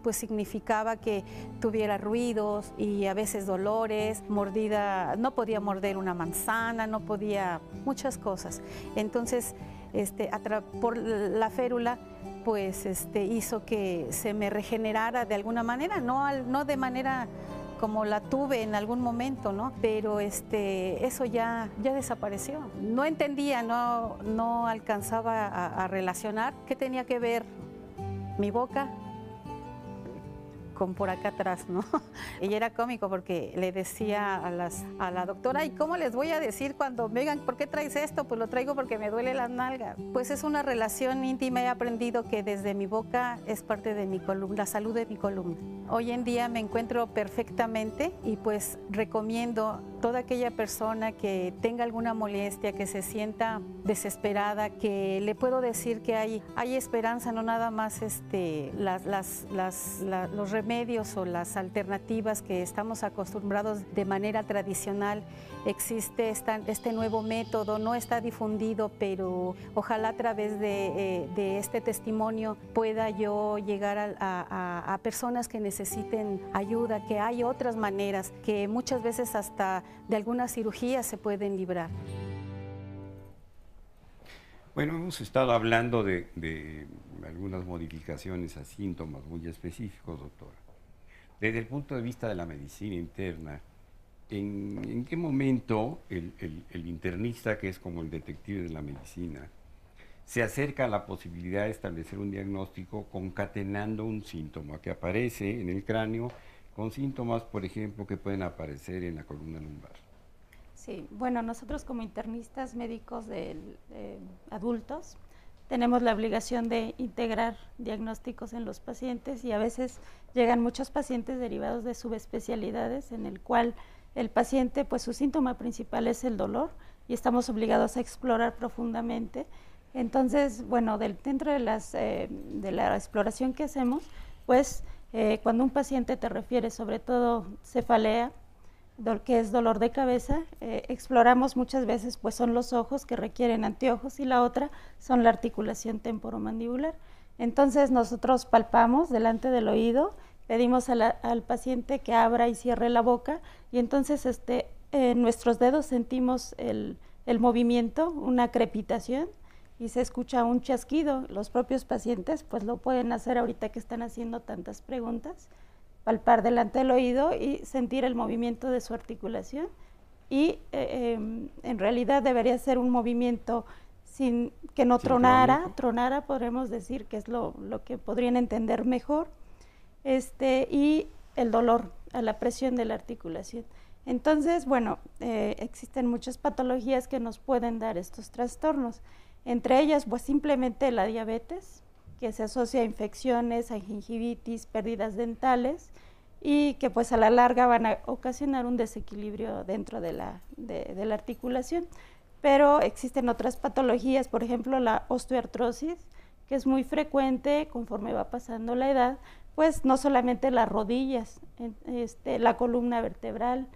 S8: pues significaba que tuviera ruidos y a veces dolores, mordida, no podía morder una manzana, no podía, muchas cosas. Entonces, por la férula, pues hizo que se me regenerara de alguna manera, no de manera como la tuve en algún momento, ¿no? Pero eso ya desapareció. No entendía, no alcanzaba a relacionar qué tenía que ver mi boca con por acá atrás, ¿no? Y era cómico porque le decía a la doctora, ¿y cómo les voy a decir cuando vengan, por qué traes esto? Pues lo traigo porque me duele la nalga. Pues es una relación íntima, he aprendido que desde mi boca es parte de mi columna, la salud de mi columna. Hoy en día me encuentro perfectamente y pues recomiendo a toda aquella persona que tenga alguna molestia, que se sienta desesperada, que le puedo decir que hay esperanza, no nada más los remedios o las alternativas que estamos acostumbrados de manera tradicional. Existe este nuevo método, no está difundido, pero ojalá a través de este testimonio pueda yo llegar a personas que necesiten ayuda, que hay otras maneras, que muchas veces hasta de algunas cirugías se pueden librar.
S2: Bueno, hemos estado hablando de algunas modificaciones a síntomas muy específicos, doctora. Desde el punto de vista de la medicina interna, ¿en qué momento el internista, que es como el detective de la medicina, se acerca a la posibilidad de establecer un diagnóstico concatenando un síntoma que aparece en el cráneo con síntomas, por ejemplo, que pueden aparecer en la columna lumbar?
S9: Sí, bueno, nosotros como internistas médicos de adultos tenemos la obligación de integrar diagnósticos en los pacientes y a veces llegan muchos pacientes derivados de subespecialidades en el cual el paciente, pues su síntoma principal es el dolor y estamos obligados a explorar profundamente. Entonces, bueno, dentro de la exploración que hacemos, pues cuando un paciente te refiere sobre todo cefalea, que es dolor de cabeza, exploramos muchas veces, pues son los ojos que requieren anteojos y la otra son la articulación temporomandibular. Entonces nosotros palpamos delante del oído, pedimos al paciente que abra y cierre la boca y entonces en nuestros dedos sentimos el movimiento, una crepitación y se escucha un chasquido. Los propios pacientes pues lo pueden hacer ahorita que están haciendo tantas preguntas, palpar delante del oído y sentir el movimiento de su articulación y en realidad debería ser un movimiento sin que no tronara, podremos decir que es lo que podrían entender mejor, y el dolor a la presión de la articulación. Entonces, bueno, existen muchas patologías que nos pueden dar estos trastornos, entre ellas pues simplemente la diabetes, que se asocia a infecciones, a gingivitis, pérdidas dentales y que pues a la larga van a ocasionar un desequilibrio dentro de la articulación. Pero existen otras patologías, por ejemplo la osteoartrosis, que es muy frecuente conforme va pasando la edad, pues no solamente las rodillas, la columna vertebral,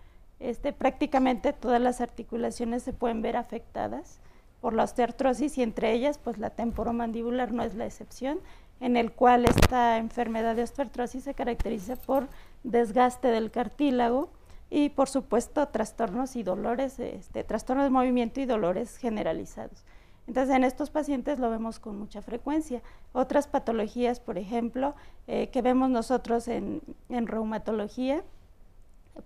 S9: prácticamente todas las articulaciones se pueden ver afectadas por la osteoartrosis y entre ellas pues la temporomandibular no es la excepción, en el cual esta enfermedad de osteoartrosis se caracteriza por desgaste del cartílago y por supuesto trastornos y dolores, trastornos de movimiento y dolores generalizados. Entonces en estos pacientes lo vemos con mucha frecuencia. Otras patologías, por ejemplo, que vemos nosotros en reumatología,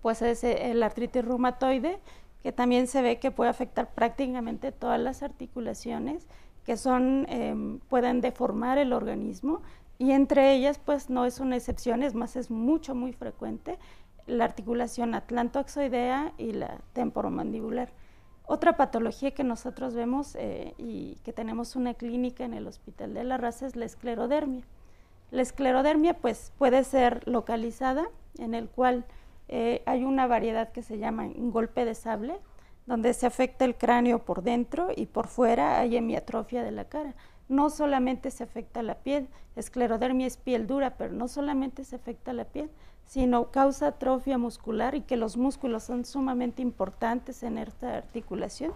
S9: pues es el artritis reumatoide, que también se ve que puede afectar prácticamente todas las articulaciones, que pueden deformar el organismo, y entre ellas pues no es una excepción, es más, es muy frecuente la articulación atlantoaxoidea y la temporomandibular. Otra patología que nosotros vemos y que tenemos una clínica en el Hospital de la Raza es la esclerodermia. La esclerodermia pues puede ser localizada, en el cual hay una variedad que se llama golpe de sable, donde se afecta el cráneo por dentro y por fuera hay hemiatrofia de la cara. No solamente se afecta la piel, esclerodermia es piel dura, pero no solamente se afecta la piel, sino causa atrofia muscular y que los músculos son sumamente importantes en esta articulación.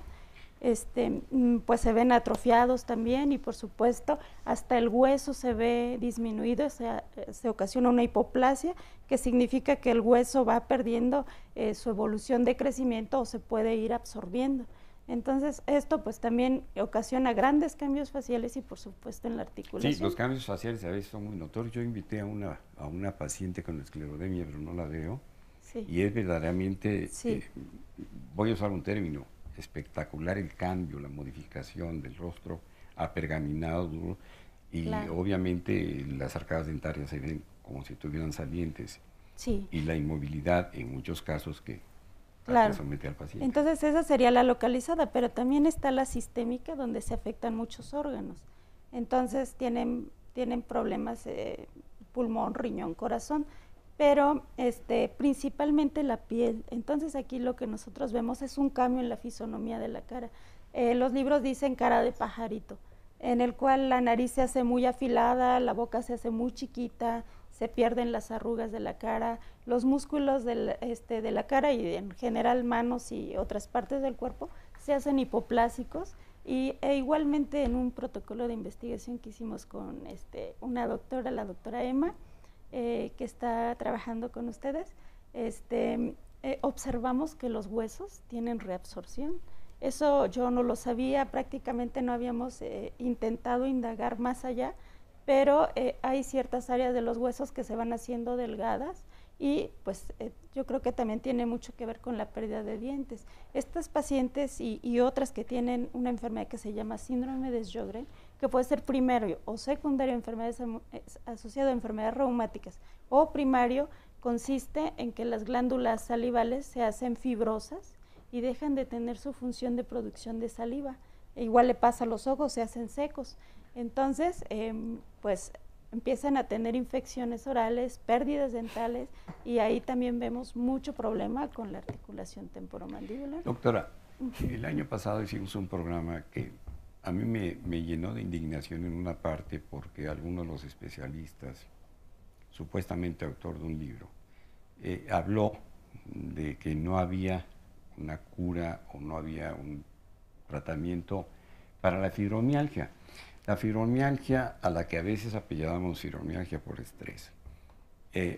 S9: pues se ven atrofiados también, y por supuesto hasta el hueso se ve disminuido, se ocasiona una hipoplasia, que significa que el hueso va perdiendo su evolución de crecimiento o se puede ir absorbiendo. Entonces esto pues también ocasiona grandes cambios faciales y por supuesto en la articulación.
S2: Sí, los cambios faciales a veces son muy notorios. Yo invité a una paciente con esclerodermia, pero no la veo,
S9: sí.
S2: Y es verdaderamente,
S9: sí.
S2: Voy a usar un término, espectacular el cambio, la modificación del rostro apergaminado, duro, y
S9: claro.
S2: Obviamente las arcadas dentarias se ven como si tuvieran salientes,
S9: sí.
S2: Y la inmovilidad en muchos casos que
S9: claro.
S2: somete al paciente.
S9: Entonces esa sería la localizada, pero también está la sistémica, donde se afectan muchos órganos. Entonces tienen problemas pulmón, riñón, corazón, pero principalmente la piel. Entonces aquí lo que nosotros vemos es un cambio en la fisonomía de la cara. Los libros dicen cara de pajarito, en el cual la nariz se hace muy afilada, la boca se hace muy chiquita, se pierden las arrugas de la cara, los músculos de la cara y en general manos y otras partes del cuerpo se hacen hipoplásicos, e igualmente en un protocolo de investigación que hicimos con una doctora, la doctora Emma, que está trabajando con ustedes, observamos que los huesos tienen reabsorción. Eso yo no lo sabía, prácticamente no habíamos intentado indagar más allá, pero hay ciertas áreas de los huesos que se van haciendo delgadas y pues yo creo que también tiene mucho que ver con la pérdida de dientes. Estas pacientes y otras que tienen una enfermedad que se llama síndrome de Sjögren, que puede ser primario o secundario, enfermedades asociado a enfermedades reumáticas, o primario, consiste en que las glándulas salivales se hacen fibrosas y dejan de tener su función de producción de saliva. Igual le pasa a los ojos, se hacen secos. Entonces, pues empiezan a tener infecciones orales, pérdidas dentales, y ahí también vemos mucho problema con la articulación temporomandibular.
S2: Doctora, el año pasado hicimos un programa que a mí me llenó de indignación en una parte porque alguno de los especialistas, supuestamente autor de un libro, habló de que no había una cura o no había un tratamiento para la fibromialgia. La fibromialgia, a la que a veces apellidamos fibromialgia por estrés,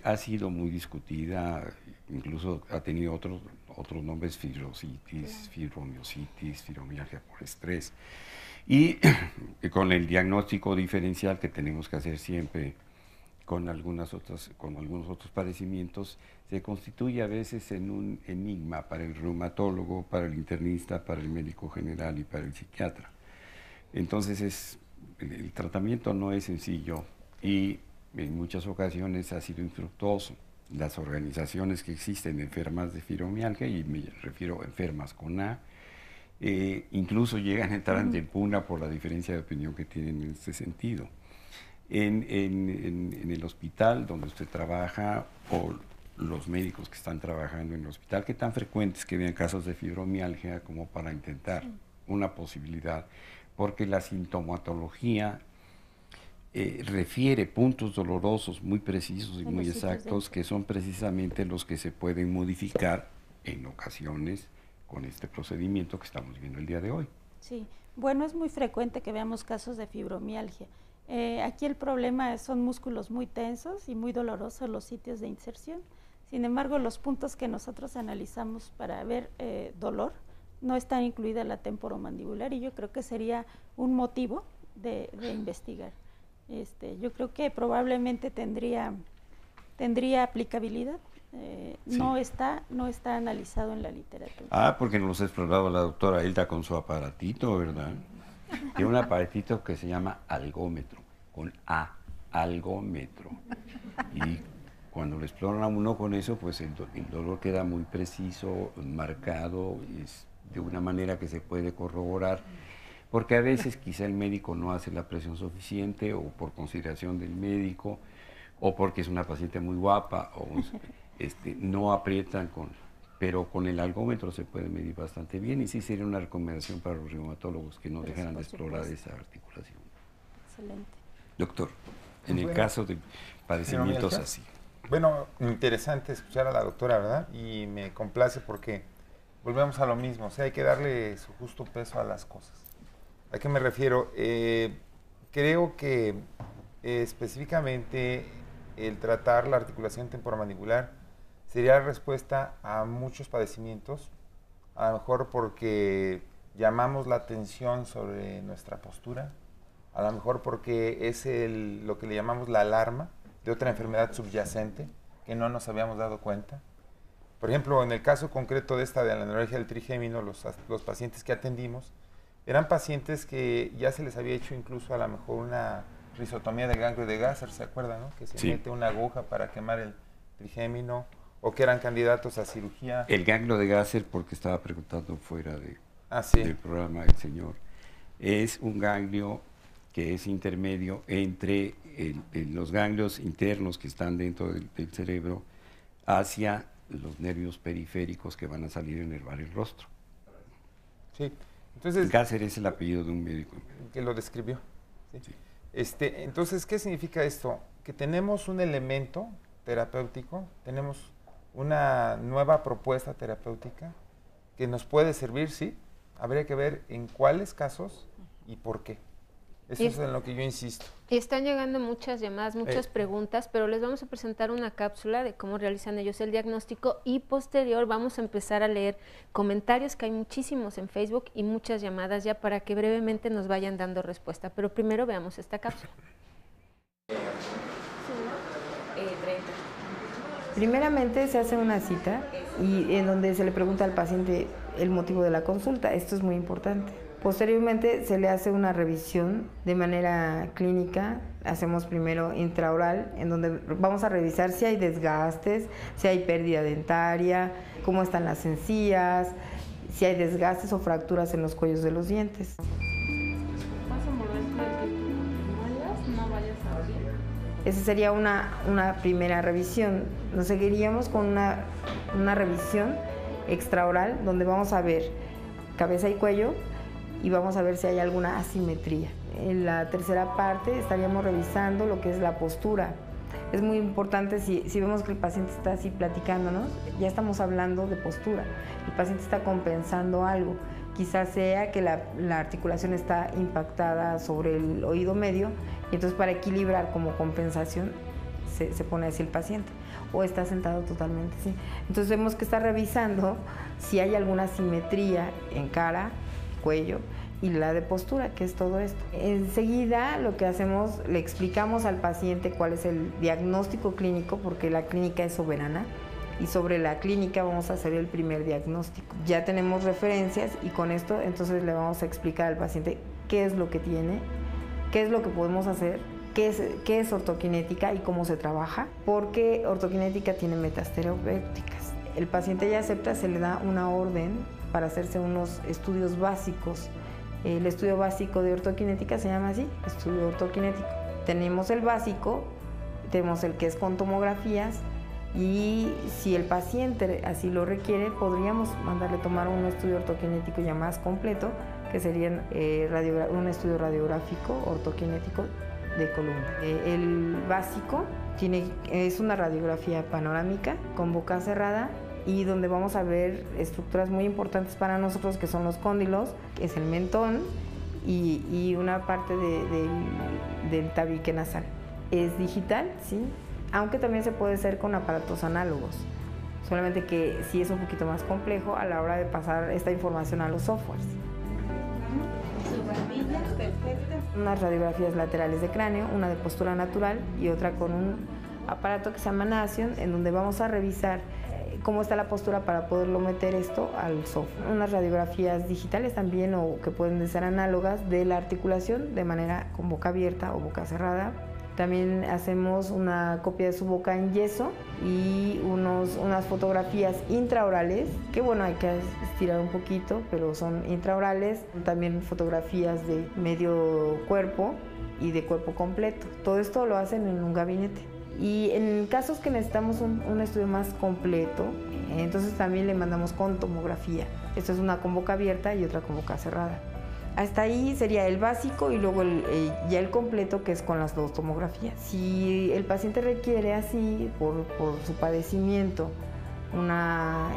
S2: ha sido muy discutida, incluso ha tenido otros nombres, fibrositis, fibromiositis, fibromialgia por estrés. Y con el diagnóstico diferencial que tenemos que hacer siempre con algunos otros padecimientos, se constituye a veces en un enigma para el reumatólogo, para el internista, para el médico general y para el psiquiatra. Entonces el tratamiento no es sencillo y en muchas ocasiones ha sido infructuoso. Las organizaciones que existen enfermas de fibromialgia, y me refiero a enfermas con A, incluso llegan a entrar ante pugna por la diferencia de opinión que tienen en este sentido. En el hospital donde usted trabaja, o los médicos que están trabajando en el hospital, ¿qué tan frecuentes que vean casos de fibromialgia como para intentar una posibilidad? Porque la sintomatología refiere puntos dolorosos muy precisos y muy exactos, que son precisamente los que se pueden modificar en ocasiones con este procedimiento que estamos viendo el día de hoy.
S9: Sí, bueno, es muy frecuente que veamos casos de fibromialgia. Aquí el problema son músculos muy tensos y muy dolorosos los sitios de inserción. Sin embargo, los puntos que nosotros analizamos para ver dolor no están incluida la temporomandibular, y yo creo que sería un motivo de investigar. Yo creo que probablemente tendría aplicabilidad. Sí. No está analizado en la literatura.
S2: Ah, porque nos ha explorado la doctora Hilda con su aparatito, ¿verdad? Tiene un aparatito que se llama algómetro, con A, algómetro. Y cuando lo exploran a uno con eso, pues el dolor queda muy preciso, marcado, es de una manera que se puede corroborar, porque a veces quizá el médico no hace la presión suficiente, o por consideración del médico, o porque es una paciente muy guapa, o no aprietan pero con el algómetro se puede medir bastante bien, y sí sería una recomendación para los reumatólogos que no dejaran de explorar esa articulación.
S9: Excelente.
S2: Doctor, en el caso de padecimientos así.
S5: Bueno, interesante escuchar a la doctora, ¿verdad? Y me complace porque volvemos a lo mismo, o sea, hay que darle su justo peso a las cosas. ¿A qué me refiero? Creo que específicamente el tratar la articulación temporomandibular sería la respuesta a muchos padecimientos, a lo mejor porque llamamos la atención sobre nuestra postura, a lo mejor porque es lo que le llamamos la alarma de otra enfermedad subyacente que no nos habíamos dado cuenta. Por ejemplo, en el caso concreto de esta de la anorexia del trigémino, los pacientes que atendimos eran pacientes que ya se les había hecho incluso a lo mejor una risotomía del ganglio de Gasser, ¿se acuerdan, no? Que se mete una aguja para quemar el trigémino, o que eran candidatos a cirugía.
S2: El ganglio de Gasser, porque estaba preguntando fuera del programa el señor, es un ganglio que es intermedio entre los ganglios internos que están dentro del cerebro hacia los nervios periféricos que van a salir a enervar el rostro.
S5: Sí. Entonces,
S2: Gasser es el apellido de un médico
S5: que lo describió. ¿Sí?
S2: Sí.
S5: Entonces, ¿qué significa esto? Que tenemos un elemento terapéutico, tenemos una nueva propuesta terapéutica que nos puede servir, sí. Habría que ver en cuáles casos y por qué. Eso es en lo que yo insisto.
S3: Están llegando muchas llamadas, muchas preguntas, pero les vamos a presentar una cápsula de cómo realizan ellos el diagnóstico y posterior vamos a empezar a leer comentarios, que hay muchísimos en Facebook y muchas llamadas ya para que brevemente nos vayan dando respuesta. Pero primero veamos esta cápsula.
S4: Primeramente se hace una cita y en donde se le pregunta al paciente el motivo de la consulta. Esto es muy importante. Posteriormente se le hace una revisión de manera clínica. Hacemos primero intraoral, en donde vamos a revisar si hay desgastes, si hay pérdida dentaria, cómo están las encías, si hay desgastes o fracturas en los cuellos de los dientes. Esa sería una primera revisión. Nos seguiríamos con una revisión extraoral, donde vamos a ver cabeza y cuello, y vamos a ver si hay alguna asimetría. En la tercera parte estaríamos revisando lo que es la postura. Es muy importante, si vemos que el paciente está así platicándonos, ya estamos hablando de postura. El paciente está compensando algo. Quizás sea que la articulación está impactada sobre el oído medio, y entonces para equilibrar como compensación se pone así el paciente. O está sentado totalmente así. Entonces vemos que está revisando si hay alguna asimetría en cara, cuello y la de postura, que es todo esto. Enseguida lo que hacemos, le explicamos al paciente cuál es el diagnóstico clínico, porque la clínica es soberana, y sobre la clínica vamos a hacer el primer diagnóstico. Ya tenemos referencias y con esto entonces le vamos a explicar al paciente qué es lo que tiene, qué es lo que podemos hacer, qué es ortoquinética y cómo se trabaja, porque ortoquinética tiene metas terapéuticas. El paciente ya acepta, se le da una orden para hacerse unos estudios básicos. El estudio básico de ortoquinética se llama así, estudio ortoquinético. Tenemos el básico, tenemos el que es con tomografías, y si el paciente así lo requiere, podríamos mandarle tomar un estudio ortoquinético ya más completo, que sería un estudio radiográfico ortoquinético de columna. El básico es una radiografía panorámica con boca cerrada, y donde vamos a ver estructuras muy importantes para nosotros, que son los cóndilos, que es el mentón y una parte del tabique nasal. Es digital, sí, aunque también se puede hacer con aparatos análogos, solamente que sí es un poquito más complejo a la hora de pasar esta información a los softwares. Unas radiografías laterales de cráneo, una de postura natural y otra con un aparato que se llama Nasion, en donde vamos a revisar cómo está la postura para poderlo meter esto al software. Unas radiografías digitales también, o que pueden ser análogas, de la articulación de manera con boca abierta o boca cerrada. También hacemos una copia de su boca en yeso y unas fotografías intraorales, que bueno, hay que estirar un poquito, pero son intraorales. También fotografías de medio cuerpo y de cuerpo completo. Todo esto lo hacen en un gabinete. Y en casos que necesitamos un estudio más completo, entonces también le mandamos con tomografía. Esto es una con boca abierta y otra con boca cerrada. Hasta ahí sería el básico, y luego ya el completo, que es con las dos tomografías. Si el paciente requiere así, por su padecimiento, una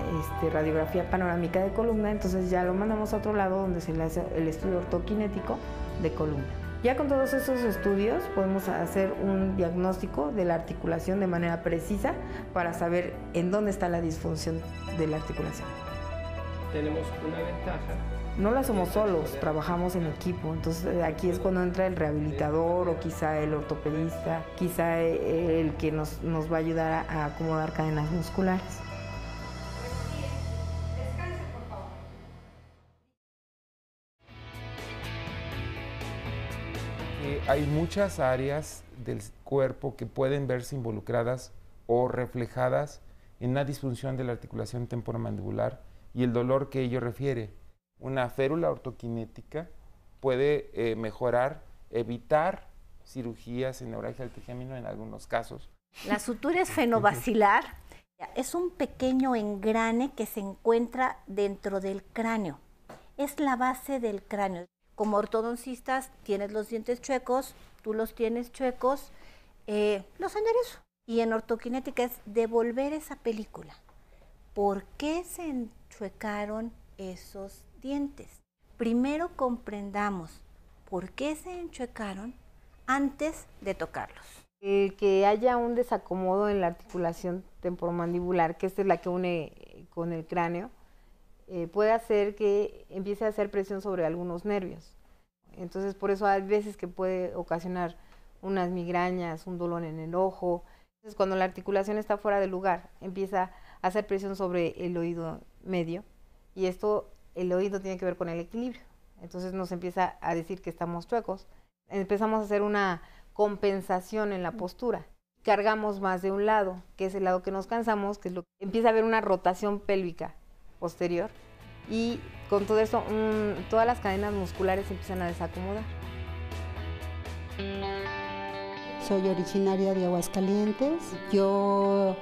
S4: radiografía panorámica de columna, entonces ya lo mandamos a otro lado donde se le hace el estudio ortokinético de columna. Ya con todos esos estudios podemos hacer un diagnóstico de la articulación de manera precisa para saber en dónde está la disfunción de la articulación.
S10: Tenemos una ventaja.
S4: No lo hacemos solos, trabajamos en equipo, entonces aquí es cuando entra el rehabilitador o quizá el ortopedista, quizá el que nos va a ayudar a acomodar cadenas musculares.
S5: Hay muchas áreas del cuerpo que pueden verse involucradas o reflejadas en una disfunción de la articulación temporomandibular y el dolor que ello refiere. Una férula ortokinética puede mejorar, evitar cirugías en neuralgia del trigemino en algunos casos.
S7: La sutura esfenobacilar es un pequeño engrane que se encuentra dentro del cráneo. Es la base del cráneo. Como ortodoncistas tienes los dientes chuecos, tú los tienes chuecos, los enderezo. Y en ortokinética es devolver esa película. ¿Por qué se enchuecaron esos dientes? Primero comprendamos por qué se enchuecaron antes de tocarlos.
S4: El que haya un desacomodo en la articulación temporomandibular, que esta es la que une con el cráneo, puede hacer que empiece a hacer presión sobre algunos nervios. Entonces, por eso hay veces que puede ocasionar unas migrañas, un dolor en el ojo. Entonces, cuando la articulación está fuera de lugar, empieza a hacer presión sobre el oído medio, y esto, el oído tiene que ver con el equilibrio. Entonces nos empieza a decir que estamos chuecos. Empezamos a hacer una compensación en la postura. Cargamos más de un lado, que es el lado que nos cansamos, que es lo que empieza a haber una rotación pélvica posterior, y con todo esto todas las cadenas musculares se empiezan a desacomodar.
S11: Soy originaria de Aguascalientes. Yo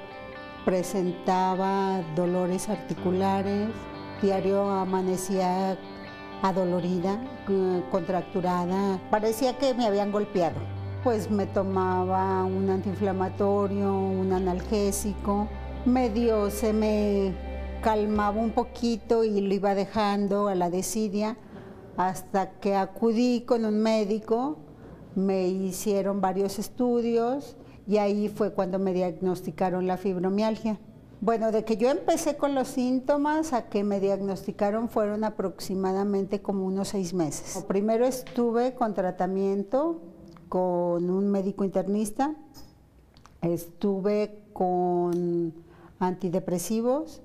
S11: presentaba dolores articulares, diario amanecía adolorida, contracturada, parecía que me habían golpeado. Pues me tomaba un antiinflamatorio, un analgésico, medio se me calmaba un poquito y lo iba dejando a la desidia, hasta que acudí con un médico, me hicieron varios estudios y ahí fue cuando me diagnosticaron la fibromialgia. Bueno, de que yo empecé con los síntomas a que me diagnosticaron fueron aproximadamente como unos 6 meses. Primero estuve con tratamiento con un médico internista, estuve con antidepresivos,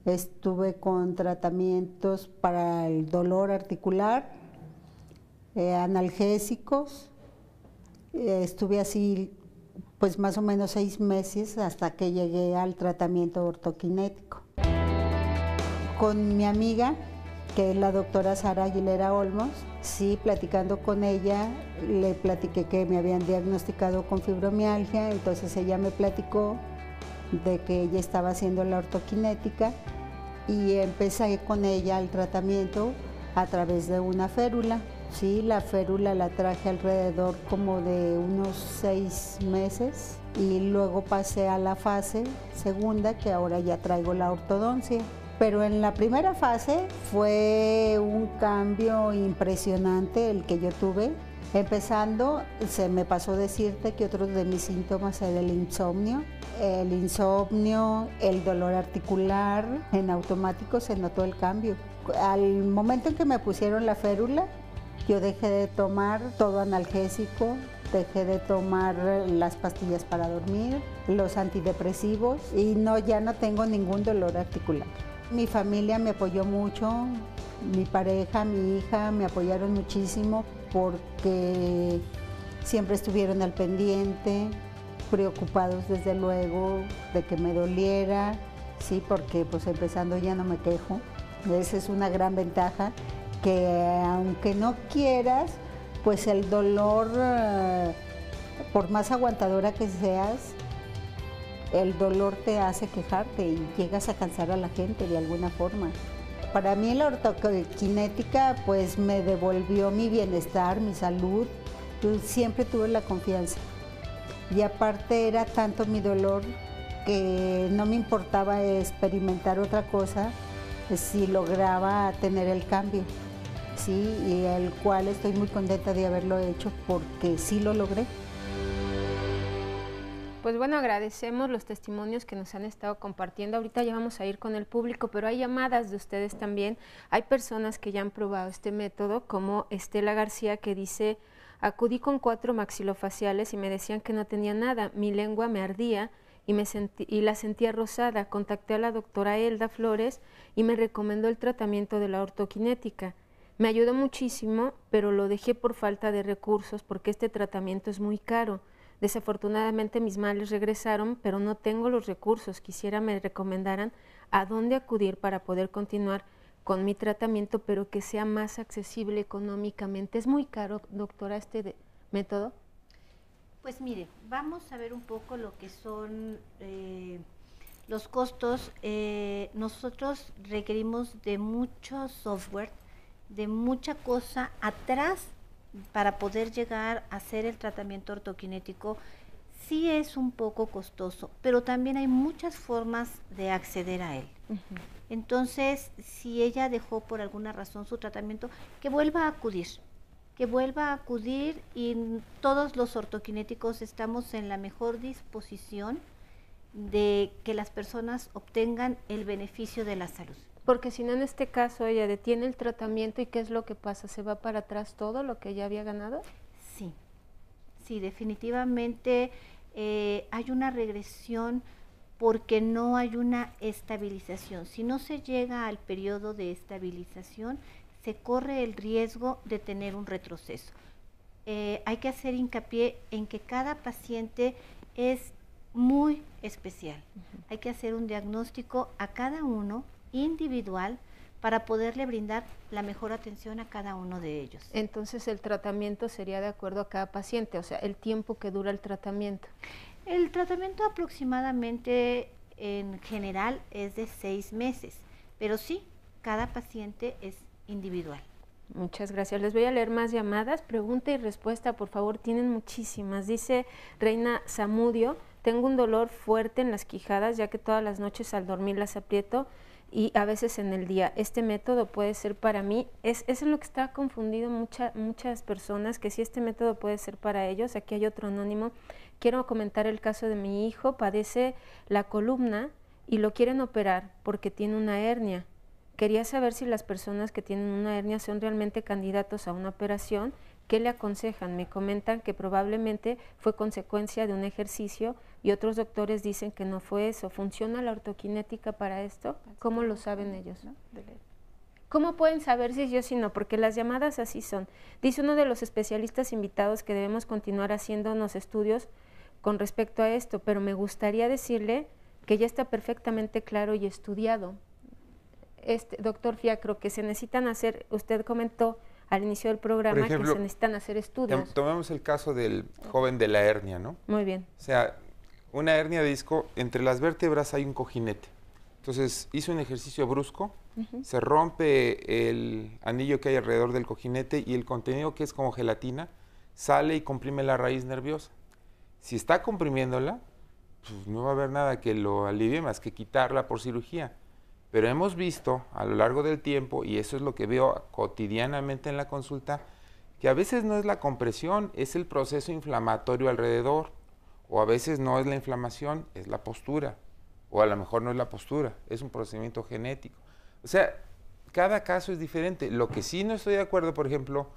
S11: estuve con tratamientos para el dolor articular, analgésicos, estuve así pues más o menos 6 meses hasta que llegué al tratamiento ortokinético. Con mi amiga, que es la doctora Sara Aguilera Olmos, sí, platicando con ella, le platiqué que me habían diagnosticado con fibromialgia, entonces ella me platicó de que ella estaba haciendo la ortokinética y empecé con ella el tratamiento a través de una férula. Sí, la férula la traje alrededor como de unos 6 meses y luego pasé a la fase segunda, que ahora ya traigo la ortodoncia. Pero en la primera fase fue un cambio impresionante el que yo tuve. Empezando, se me pasó decirte que otro de mis síntomas era el insomnio, el dolor articular. En automático se notó el cambio. Al momento en que me pusieron la férula, yo dejé de tomar todo analgésico, dejé de tomar las pastillas para dormir, los antidepresivos y ya no tengo ningún dolor articular. Mi familia me apoyó mucho, mi pareja, mi hija me apoyaron muchísimo porque siempre estuvieron al pendiente, preocupados desde luego de que me doliera, sí, porque pues empezando ya no me quejo. Esa es una gran ventaja, que aunque no quieras, pues el dolor, por más aguantadora que seas, el dolor te hace quejarte y llegas a cansar a la gente de alguna forma. Para mí la ortokinética pues me devolvió mi bienestar, mi salud. Yo siempre tuve la confianza. Y aparte era tanto mi dolor que no me importaba experimentar otra cosa si lograba tener el cambio, sí, y el cual estoy muy contenta de haberlo hecho porque sí lo logré.
S3: Pues bueno, agradecemos los testimonios que nos han estado compartiendo. Ahorita ya vamos a ir con el público, pero hay llamadas de ustedes también. Hay personas que ya han probado este método, como Estela García, que dice: acudí con 4 maxilofaciales y me decían que no tenía nada. Mi lengua me ardía y la sentía rosada. Contacté a la doctora Elda Flores y me recomendó el tratamiento de la ortoquinética. Me ayudó muchísimo, pero lo dejé por falta de recursos porque este tratamiento es muy caro. Desafortunadamente mis males regresaron, pero no tengo los recursos. Quisiera me recomendaran a dónde acudir para poder continuar con mi tratamiento, pero que sea más accesible económicamente. ¿Es muy caro, doctora, este método?
S7: Pues mire, vamos a ver un poco lo que son los costos. Nosotros requerimos de mucho software, de mucha cosa atrás para poder llegar a hacer el tratamiento ortoquinético. Sí es un poco costoso, pero también hay muchas formas de acceder a él. Entonces, si ella dejó por alguna razón su tratamiento, que vuelva a acudir, y todos los ortoquinéticos estamos en la mejor disposición de que las personas obtengan el beneficio de la salud.
S3: Porque si no, en este caso ella detiene el tratamiento y ¿qué es lo que pasa? ¿Se va para atrás todo lo que ya había ganado?
S7: Sí, sí, definitivamente hay una regresión porque no hay una estabilización. Si no se llega al periodo de estabilización, se corre el riesgo de tener un retroceso. Hay que hacer hincapié en que cada paciente es muy especial. Hay que hacer un diagnóstico a cada uno individual para poderle brindar la mejor atención a cada uno de ellos.
S3: Entonces el tratamiento sería de acuerdo a cada paciente, o sea, el tiempo que dura el tratamiento.
S7: El tratamiento aproximadamente en general es de 6 meses, pero sí, cada paciente es individual.
S3: Muchas gracias. Les voy a leer más llamadas. Pregunta y respuesta, por favor, tienen muchísimas. Dice Reina Zamudio: tengo un dolor fuerte en las quijadas, ya que todas las noches al dormir las aprieto y a veces en el día. ¿Este método puede ser para mí? Es en lo que está confundido muchas personas, que si este método puede ser para ellos. Aquí hay otro anónimo. Quiero comentar el caso de mi hijo. Padece la columna y lo quieren operar porque tiene una hernia. Quería saber si las personas que tienen una hernia son realmente candidatos a una operación. ¿Qué le aconsejan? Me comentan que probablemente fue consecuencia de un ejercicio y otros doctores dicen que no fue eso. ¿Funciona la ortoquinética para esto? ¿Cómo lo saben ellos? ¿Cómo pueden saber si yo, si no? Porque las llamadas así son. Dice uno de los especialistas invitados que debemos continuar haciéndonos estudios con respecto a esto, pero me gustaría decirle que ya está perfectamente claro y estudiado. Doctor Fiacro, que se necesitan hacer, usted comentó al inicio del programa, que se necesitan hacer estudios.
S5: Tomemos el caso del joven de la hernia, ¿no?
S3: Muy bien.
S5: O sea, una hernia de disco, entre las vértebras hay un cojinete. Entonces, hizo un ejercicio brusco, se rompe el anillo que hay alrededor del cojinete y el contenido, que es como gelatina, sale y comprime la raíz nerviosa. Si está comprimiéndola, pues no va a haber nada que lo alivie más que quitarla por cirugía. Pero hemos visto a lo largo del tiempo, y eso es lo que veo cotidianamente en la consulta, que a veces no es la compresión, es el proceso inflamatorio alrededor, o a veces no es la inflamación, es la postura, o a lo mejor no es la postura, es un procedimiento genético. O sea, cada caso es diferente. Lo que sí no estoy de acuerdo, por ejemplo,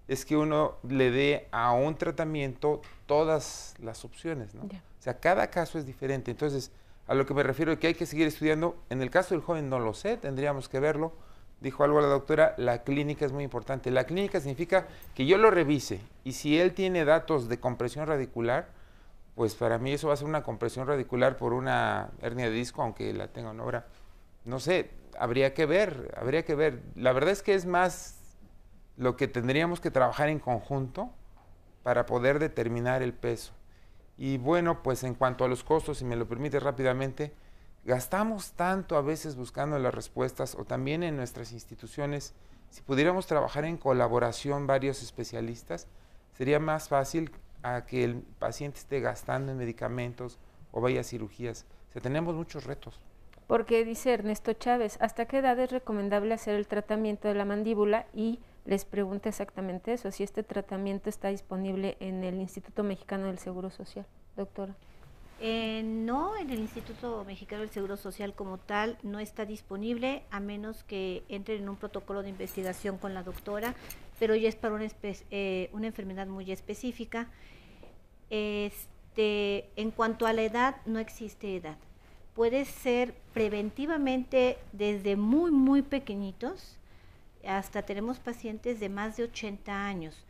S5: es que uno le dé a un tratamiento todas las opciones, ¿no? Yeah. O sea, cada caso es diferente. Entonces, a lo que me refiero es que hay que seguir estudiando. En el caso del joven no lo sé, tendríamos que verlo. Dijo algo la doctora, la clínica es muy importante. La clínica significa que yo lo revise y si él tiene datos de compresión radicular, pues para mí eso va a ser una compresión radicular por una hernia de disco, aunque la tenga en obra. No sé, habría que ver, habría que ver. La verdad es que es más lo que tendríamos que trabajar en conjunto para poder determinar el peso. Y bueno, pues en cuanto a los costos, si me lo permite rápidamente, gastamos tanto a veces buscando las respuestas, o también en nuestras instituciones, si pudiéramos trabajar en colaboración varios especialistas, sería más fácil a que el paciente esté gastando en medicamentos o vaya a cirugías. O sea, tenemos muchos retos.
S3: Porque dice Ernesto Chávez, ¿hasta qué edad es recomendable hacer el tratamiento de la mandíbula? Y les pregunta exactamente eso, si este tratamiento está disponible en el Instituto Mexicano del Seguro Social, doctora.
S7: No, en el Instituto Mexicano del Seguro Social como tal no está disponible, a menos que entren en un protocolo de investigación con la doctora, pero ya es para una enfermedad muy específica. En cuanto a la edad, no existe edad. Puede ser preventivamente desde muy, muy pequeñitos, hasta tenemos pacientes de más de 80 años.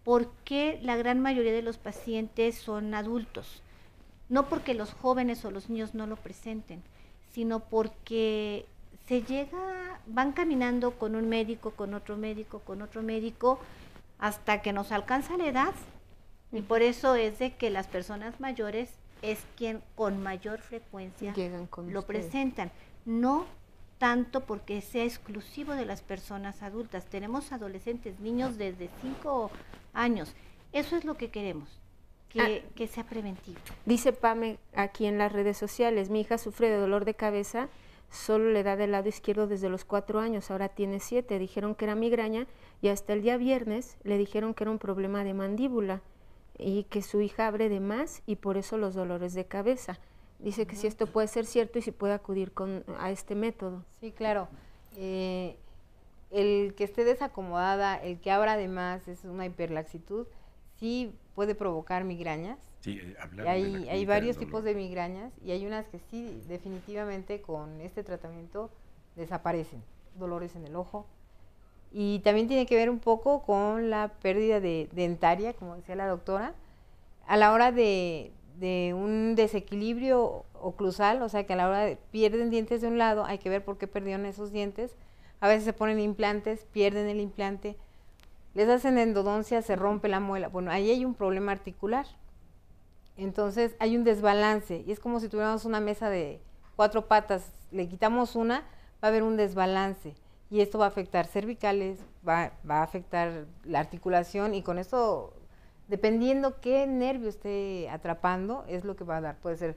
S7: ¿Por qué la gran mayoría de los pacientes son adultos? No porque los jóvenes o los niños no lo presenten, sino porque van caminando con un médico, con otro médico, con otro médico, hasta que nos alcanza la edad. Y por eso es de que las personas mayores es quien con mayor frecuencia lo presentan. No tanto porque sea exclusivo de las personas adultas. Tenemos adolescentes, niños desde 5 años. Eso es lo que queremos, que sea preventivo.
S3: Dice Pame aquí en las redes sociales, mi hija sufre de dolor de cabeza, solo le da del lado izquierdo desde los 4 años, ahora tiene 7, dijeron que era migraña y hasta el día viernes le dijeron que era un problema de mandíbula y que su hija abre de más y por eso los dolores de cabeza. Dice que si esto puede ser cierto y si puede acudir a este método.
S4: Sí, claro. El que esté desacomodada, el que abra de más, es una hiperlaxitud, sí puede provocar migrañas.
S2: Sí,
S4: hay varios tipos de migrañas y hay unas que sí, definitivamente con este tratamiento desaparecen. Dolores en el ojo. Y también tiene que ver un poco con la pérdida de dentaria, como decía la doctora, a la hora de un desequilibrio oclusal, o sea que a la hora de pierden dientes de un lado, hay que ver por qué perdieron esos dientes. A veces se ponen implantes, pierden el implante, les hacen endodoncia, se rompe la muela. Bueno, ahí hay un problema articular. Entonces hay un desbalance y es como si tuviéramos una mesa de 4 patas, le quitamos una, va a haber un desbalance y esto va a afectar cervicales, va a afectar la articulación y con esto, dependiendo qué nervio esté atrapando, es lo que va a dar. Puede ser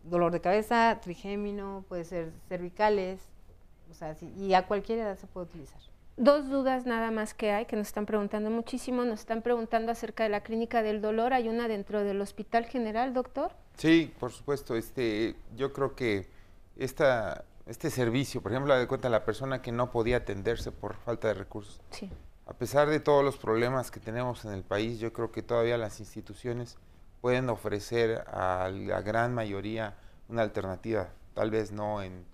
S4: dolor de cabeza, trigémino, puede ser cervicales, o sea, sí, y a cualquier edad se puede utilizar.
S3: 2 dudas nada más que hay, que nos están preguntando muchísimo, nos están preguntando acerca de la clínica del dolor, ¿hay una dentro del Hospital General, doctor?
S5: Sí, por supuesto, yo creo que este servicio, por ejemplo, de cuenta la persona que no podía atenderse por falta de recursos.
S3: Sí.
S5: A pesar de todos los problemas que tenemos en el país, yo creo que todavía las instituciones pueden ofrecer a la gran mayoría una alternativa, tal vez no en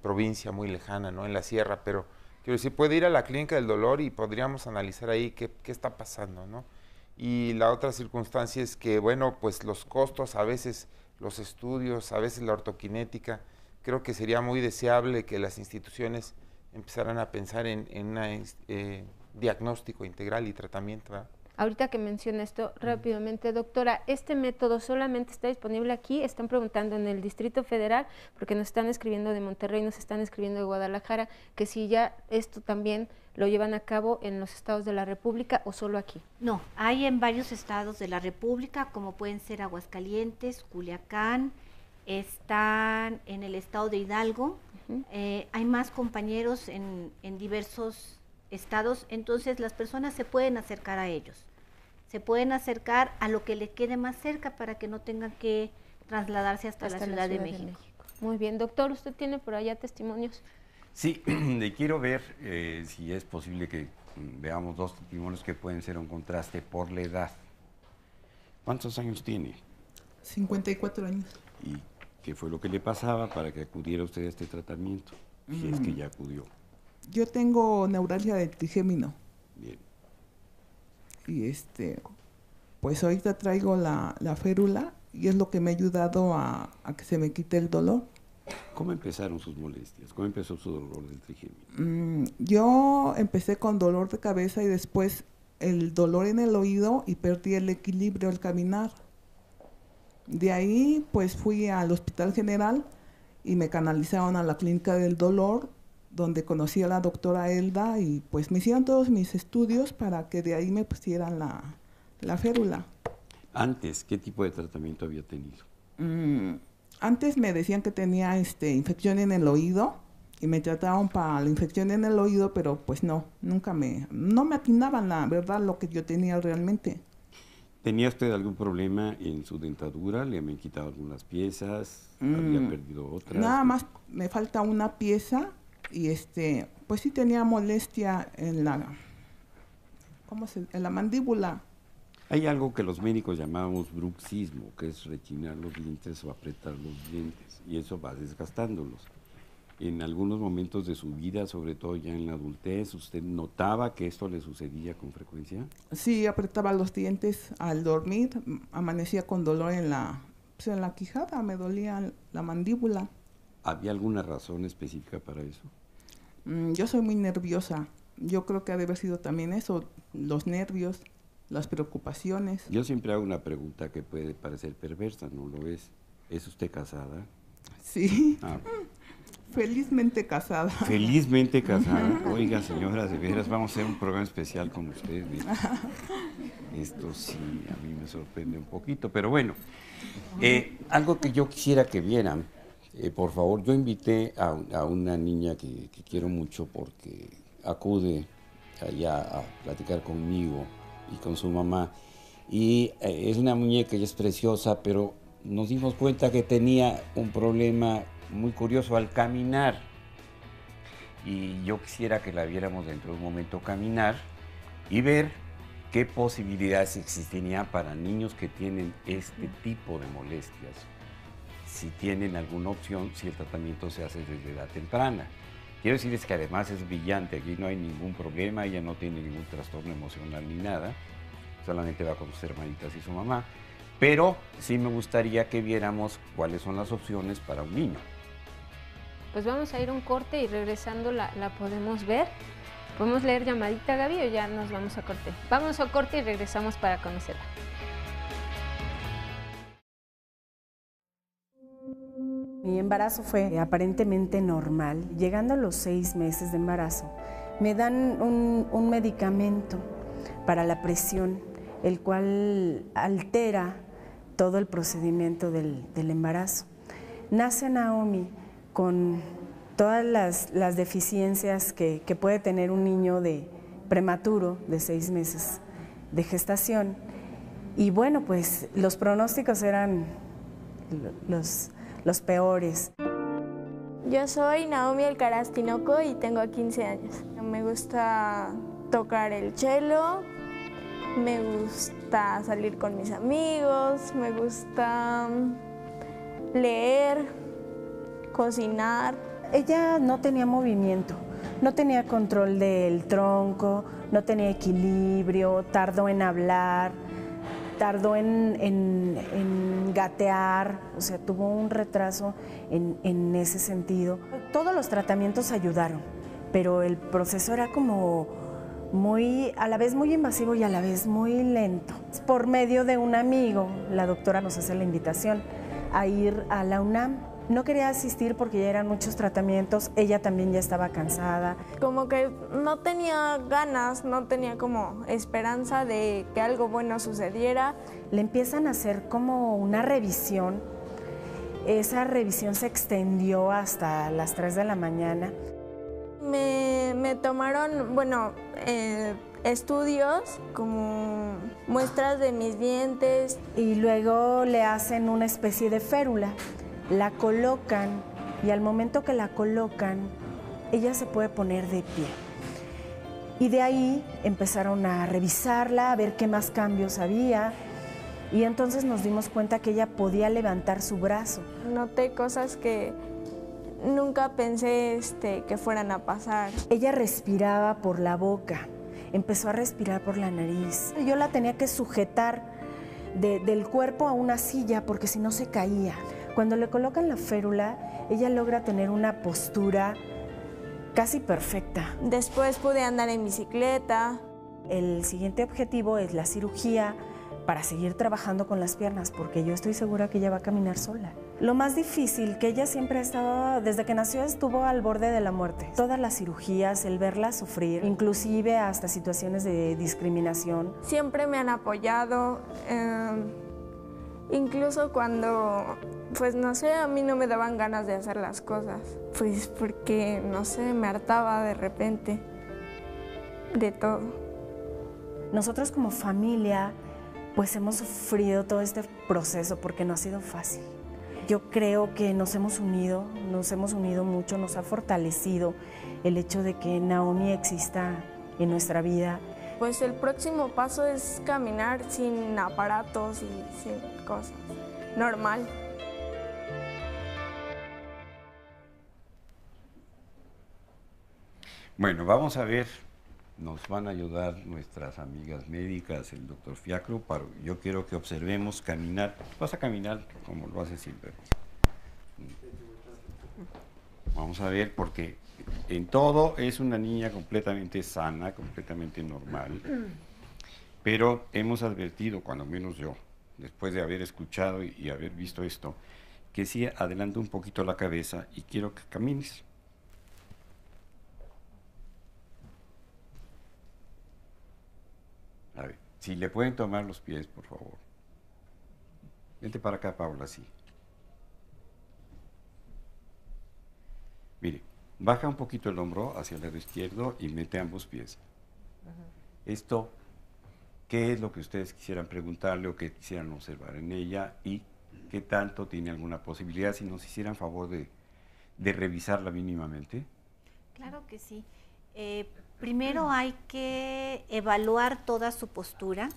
S5: provincia muy lejana, no en la sierra, pero quiero decir, puede ir a la clínica del dolor y podríamos analizar ahí qué está pasando, ¿no? Y la otra circunstancia es que, bueno, pues los costos, a veces los estudios, a veces la ortoquinética, creo que sería muy deseable que las instituciones empezaran a pensar en un diagnóstico integral y tratamiento, ¿verdad?
S3: Ahorita que menciona esto, rápidamente, doctora, ¿este método solamente está disponible aquí? Están preguntando en el Distrito Federal, porque nos están escribiendo de Monterrey, nos están escribiendo de Guadalajara, que si ya esto también lo llevan a cabo en los estados de la República o solo aquí.
S7: No, hay en varios estados de la República, como pueden ser Aguascalientes, Culiacán, están en el estado de Hidalgo, hay más compañeros en diversos estados, entonces las personas se pueden acercar a ellos, se pueden acercar a lo que le quede más cerca para que no tengan que trasladarse hasta la Ciudad de México.
S3: Muy bien, doctor, ¿usted tiene por allá testimonios?
S2: Sí, quiero ver si es posible que veamos 2 testimonios que pueden ser un contraste por la edad. ¿Cuántos años tiene?
S12: 54 años.
S2: ¿Y qué fue lo que le pasaba para que acudiera usted a este tratamiento? Si es que ya acudió.
S12: Yo tengo neuralgia del trigémino.
S2: Bien.
S12: Y pues ahorita traigo la férula y es lo que me ha ayudado a que se me quite el dolor.
S2: ¿Cómo empezaron sus molestias? ¿Cómo empezó su dolor del trigémino?
S12: Yo empecé con dolor de cabeza y después el dolor en el oído y perdí el equilibrio al caminar. De ahí pues fui al Hospital General y me canalizaron a la clínica del dolor, donde conocí a la doctora Elda y pues me hicieron todos mis estudios para que de ahí me pusieran la férula.
S2: Antes, ¿qué tipo de tratamiento había tenido?
S12: Antes me decían que tenía infección en el oído y me trataban para la infección en el oído, pero pues no me atinaban la verdad lo que yo tenía realmente.
S2: ¿Tenía usted algún problema en su dentadura? ¿Le habían quitado algunas piezas? ¿Había perdido otras?
S12: Nada más me falta una pieza y pues sí tenía molestia en la mandíbula.
S2: Hay algo que los médicos llamamos bruxismo, que es rechinar los dientes o apretar los dientes, y eso va desgastándolos. En algunos momentos de su vida, sobre todo ya en la adultez, ¿usted notaba que esto le sucedía con frecuencia?
S12: Sí, apretaba los dientes al dormir, amanecía con dolor en la quijada, me dolía la mandíbula.
S2: ¿Había alguna razón específica para eso?
S12: Yo soy muy nerviosa, yo creo que ha de haber sido también eso, los nervios, las preocupaciones.
S2: Yo siempre hago una pregunta que puede parecer perversa, ¿no lo es? ¿Es usted casada?
S12: Sí. Felizmente casada.
S2: Felizmente casada. Oiga, señora, de veras, vamos a hacer un programa especial con usted. Esto sí, a mí me sorprende un poquito, pero bueno. Algo que yo quisiera que vieran, por favor, yo invité a una niña que quiero mucho porque acude allá a platicar conmigo y con su mamá. Y es una muñeca, ella es preciosa, pero nos dimos cuenta que tenía un problema muy curioso al caminar, y yo quisiera que la viéramos dentro de un momento caminar y ver qué posibilidades existirían para niños que tienen este tipo de molestias, si tienen alguna opción, si el tratamiento se hace desde edad temprana. Quiero decirles que además es brillante, aquí no hay ningún problema, ella no tiene ningún trastorno emocional ni nada, solamente va con sus hermanitas y su mamá, pero sí me gustaría que viéramos cuáles son las opciones para un niño.
S3: Pues vamos a ir a un corte y regresando la podemos ver. ¿Podemos leer llamadita, Gaby, o ya nos vamos a corte? Vamos a corte y regresamos para conocerla.
S13: Mi embarazo fue aparentemente normal. Llegando a los 6 meses de embarazo, me dan un medicamento para la presión, el cual altera todo el procedimiento del embarazo. Nace Naomi con todas las deficiencias que puede tener un niño prematuro de 6 meses de gestación. Y bueno, pues los pronósticos eran los peores.
S14: Yo soy Naomi Alcaraz Tinoco y tengo 15 años. Me gusta tocar el cello, me gusta salir con mis amigos, me gusta leer, cocinar.
S13: Ella no tenía movimiento, no tenía control del tronco, no tenía equilibrio, tardó en hablar, tardó en gatear, o sea, tuvo un retraso en ese sentido. Todos los tratamientos ayudaron, pero el proceso era como a la vez muy invasivo y a la vez muy lento. Por medio de un amigo, la doctora nos hace la invitación a ir a la UNAM. No quería asistir porque ya eran muchos tratamientos, ella también ya estaba cansada.
S14: Como que no tenía ganas, no tenía como esperanza de que algo bueno sucediera.
S13: Le empiezan a hacer como una revisión, esa revisión se extendió hasta las 3 de la mañana.
S14: Me tomaron, estudios como muestras de mis dientes.
S13: Y luego le hacen una especie de férula. La colocan y al momento que la colocan, ella se puede poner de pie. Y de ahí empezaron a revisarla, a ver qué más cambios había. Y entonces nos dimos cuenta que ella podía levantar su brazo.
S14: Noté cosas que nunca pensé que fueran a pasar.
S13: Ella respiraba por la boca, empezó a respirar por la nariz. Yo la tenía que sujetar del cuerpo a una silla porque si no se caía. Cuando le colocan la férula, ella logra tener una postura casi perfecta.
S14: Después pude andar en bicicleta.
S13: El siguiente objetivo es la cirugía para seguir trabajando con las piernas, porque yo estoy segura que ella va a caminar sola. Lo más difícil, que ella siempre ha estado, desde que nació estuvo al borde de la muerte. Todas las cirugías, el verla sufrir, inclusive hasta situaciones de discriminación.
S14: Siempre me han apoyado. Incluso cuando, pues no sé, a mí no me daban ganas de hacer las cosas, pues porque, no sé, me hartaba de repente de todo.
S13: Nosotros como familia, pues hemos sufrido todo este proceso porque no ha sido fácil. Yo creo que nos hemos unido mucho, nos ha fortalecido el hecho de que Naomi exista en nuestra vida.
S14: Pues el próximo paso es caminar sin aparatos y sin cosas, normal.
S2: Bueno, vamos a ver, nos van a ayudar nuestras amigas médicas, el doctor Fiacro, yo quiero que observemos caminar. Vas a caminar como lo haces siempre. Vamos a ver, porque en todo es una niña completamente sana, completamente normal, pero hemos advertido, cuando menos yo, después de haber escuchado y haber visto esto, que sí adelanta un poquito la cabeza y quiero que camines. A ver, si le pueden tomar los pies, por favor. Vente para acá, Paula, sí. Mire, baja un poquito el hombro hacia el lado izquierdo y mete ambos pies. Esto, ¿qué es lo que ustedes quisieran preguntarle o que quisieran observar en ella? Y qué tanto tiene alguna posibilidad, si nos hicieran favor de revisarla mínimamente.
S7: Claro que sí. Primero hay que evaluar toda su postura,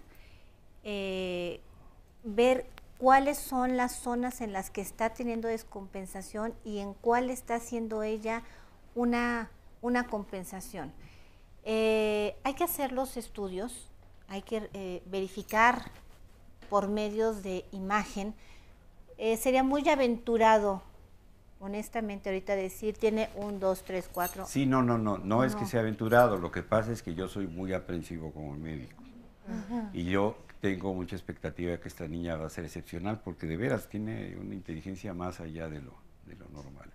S7: ver cuáles son las zonas en las que está teniendo descompensación y en cuál está haciendo ella una compensación. Hay que hacer los estudios, hay que verificar por medios de imagen. Sería muy aventurado, honestamente, ahorita decir, tiene 1, 2, 3, 4.
S2: Sí, no es que sea aventurado, lo que pasa es que yo soy muy aprensivo como médico. Y yo tengo mucha expectativa de que esta niña va a ser excepcional, porque de veras tiene una inteligencia más allá de lo normal.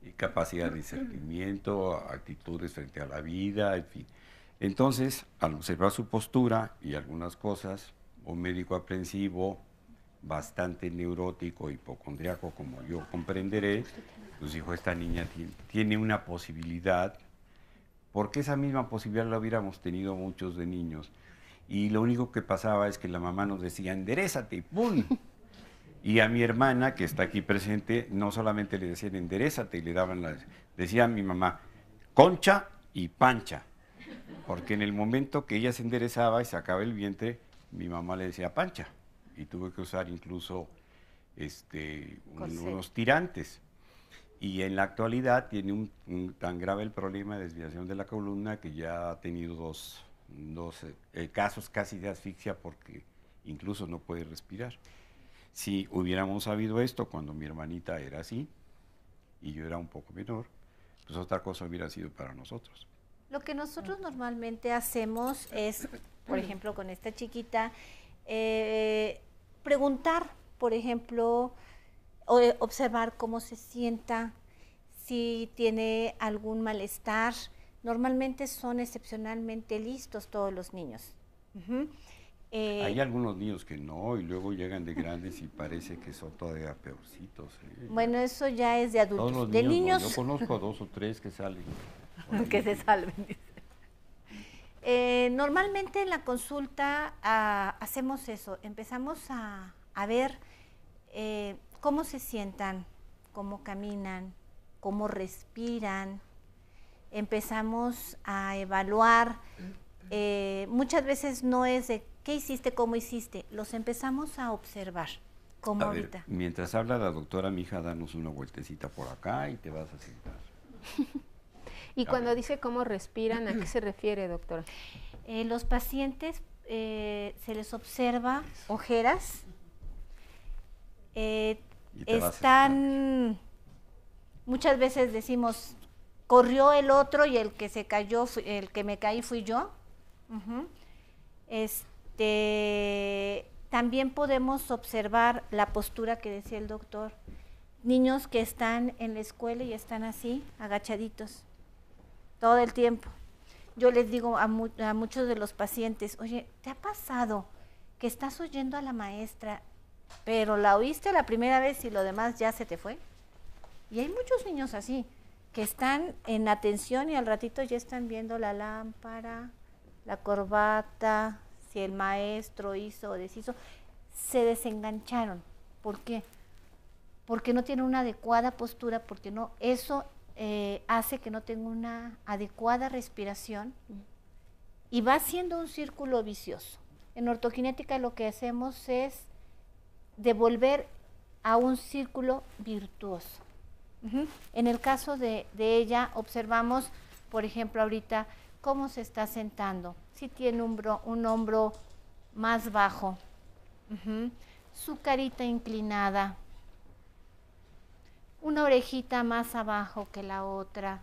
S2: Y capacidad de discernimiento, actitudes frente a la vida, en fin. Entonces, al observar su postura y algunas cosas, un médico aprensivo, bastante neurótico, hipocondriaco, como yo comprenderé, pues dijo, esta niña tiene una posibilidad, porque esa misma posibilidad la hubiéramos tenido muchos de niños. Y lo único que pasaba es que la mamá nos decía, enderézate, ¡pum! Y a mi hermana, que está aquí presente, no solamente le decían, enderézate, y le daban decía a mi mamá, Concha y Pancha. Porque en el momento que ella se enderezaba y sacaba el vientre, mi mamá le decía Pancha. Y tuve que usar incluso unos tirantes. Y en la actualidad tiene tan grave el problema de desviación de la columna que ya ha tenido dos casos casi de asfixia porque incluso no puede respirar. Si hubiéramos sabido esto cuando mi hermanita era así y yo era un poco menor, pues otra cosa hubiera sido para nosotros.
S7: Lo que nosotros normalmente hacemos es, por ejemplo, con esta chiquita, preguntar, por ejemplo, observar cómo se sienta, si tiene algún malestar. Normalmente son excepcionalmente listos todos los niños.
S2: Hay algunos niños que no, y luego llegan de grandes y parece que son todavía peorcitos.
S7: Bueno, eso ya es de adultos.
S2: Todos los
S7: de
S2: niños,
S7: niños,
S2: yo conozco a 2 o 3 que salen.
S7: que se salven, dice. Normalmente en la consulta hacemos eso, empezamos a ver cómo se sientan, cómo caminan, cómo respiran. Empezamos a evaluar, muchas veces no es de qué hiciste, cómo hiciste, los empezamos a observar, como ahorita.
S2: Mientras habla la doctora, mija, danos una vueltecita por acá y te vas a sentar.
S3: Y cuando dice cómo respiran, ¿a qué se refiere, doctora?
S7: Los pacientes se les observa ojeras, están, muchas veces decimos, corrió el otro y el que se cayó, el que me caí fui yo. También podemos observar la postura que decía el doctor. Niños que están en la escuela y están así, agachaditos, todo el tiempo. Yo les digo a muchos de los pacientes, oye, ¿te ha pasado que estás oyendo a la maestra pero la oíste la primera vez y lo demás ya se te fue. Y hay muchos niños así, que están en atención y al ratito ya están viendo la lámpara, la corbata, si el maestro hizo o deshizo, se desengancharon. ¿Por qué? Porque no tienen una adecuada postura, porque no, eso hace que no tenga una adecuada respiración y va siendo un círculo vicioso. En ortoquinética lo que hacemos es devolver a un círculo virtuoso. En el caso de ella, observamos, por ejemplo, ahorita, cómo se está sentando. Si tiene un hombro más bajo, su carita inclinada, una orejita más abajo que la otra.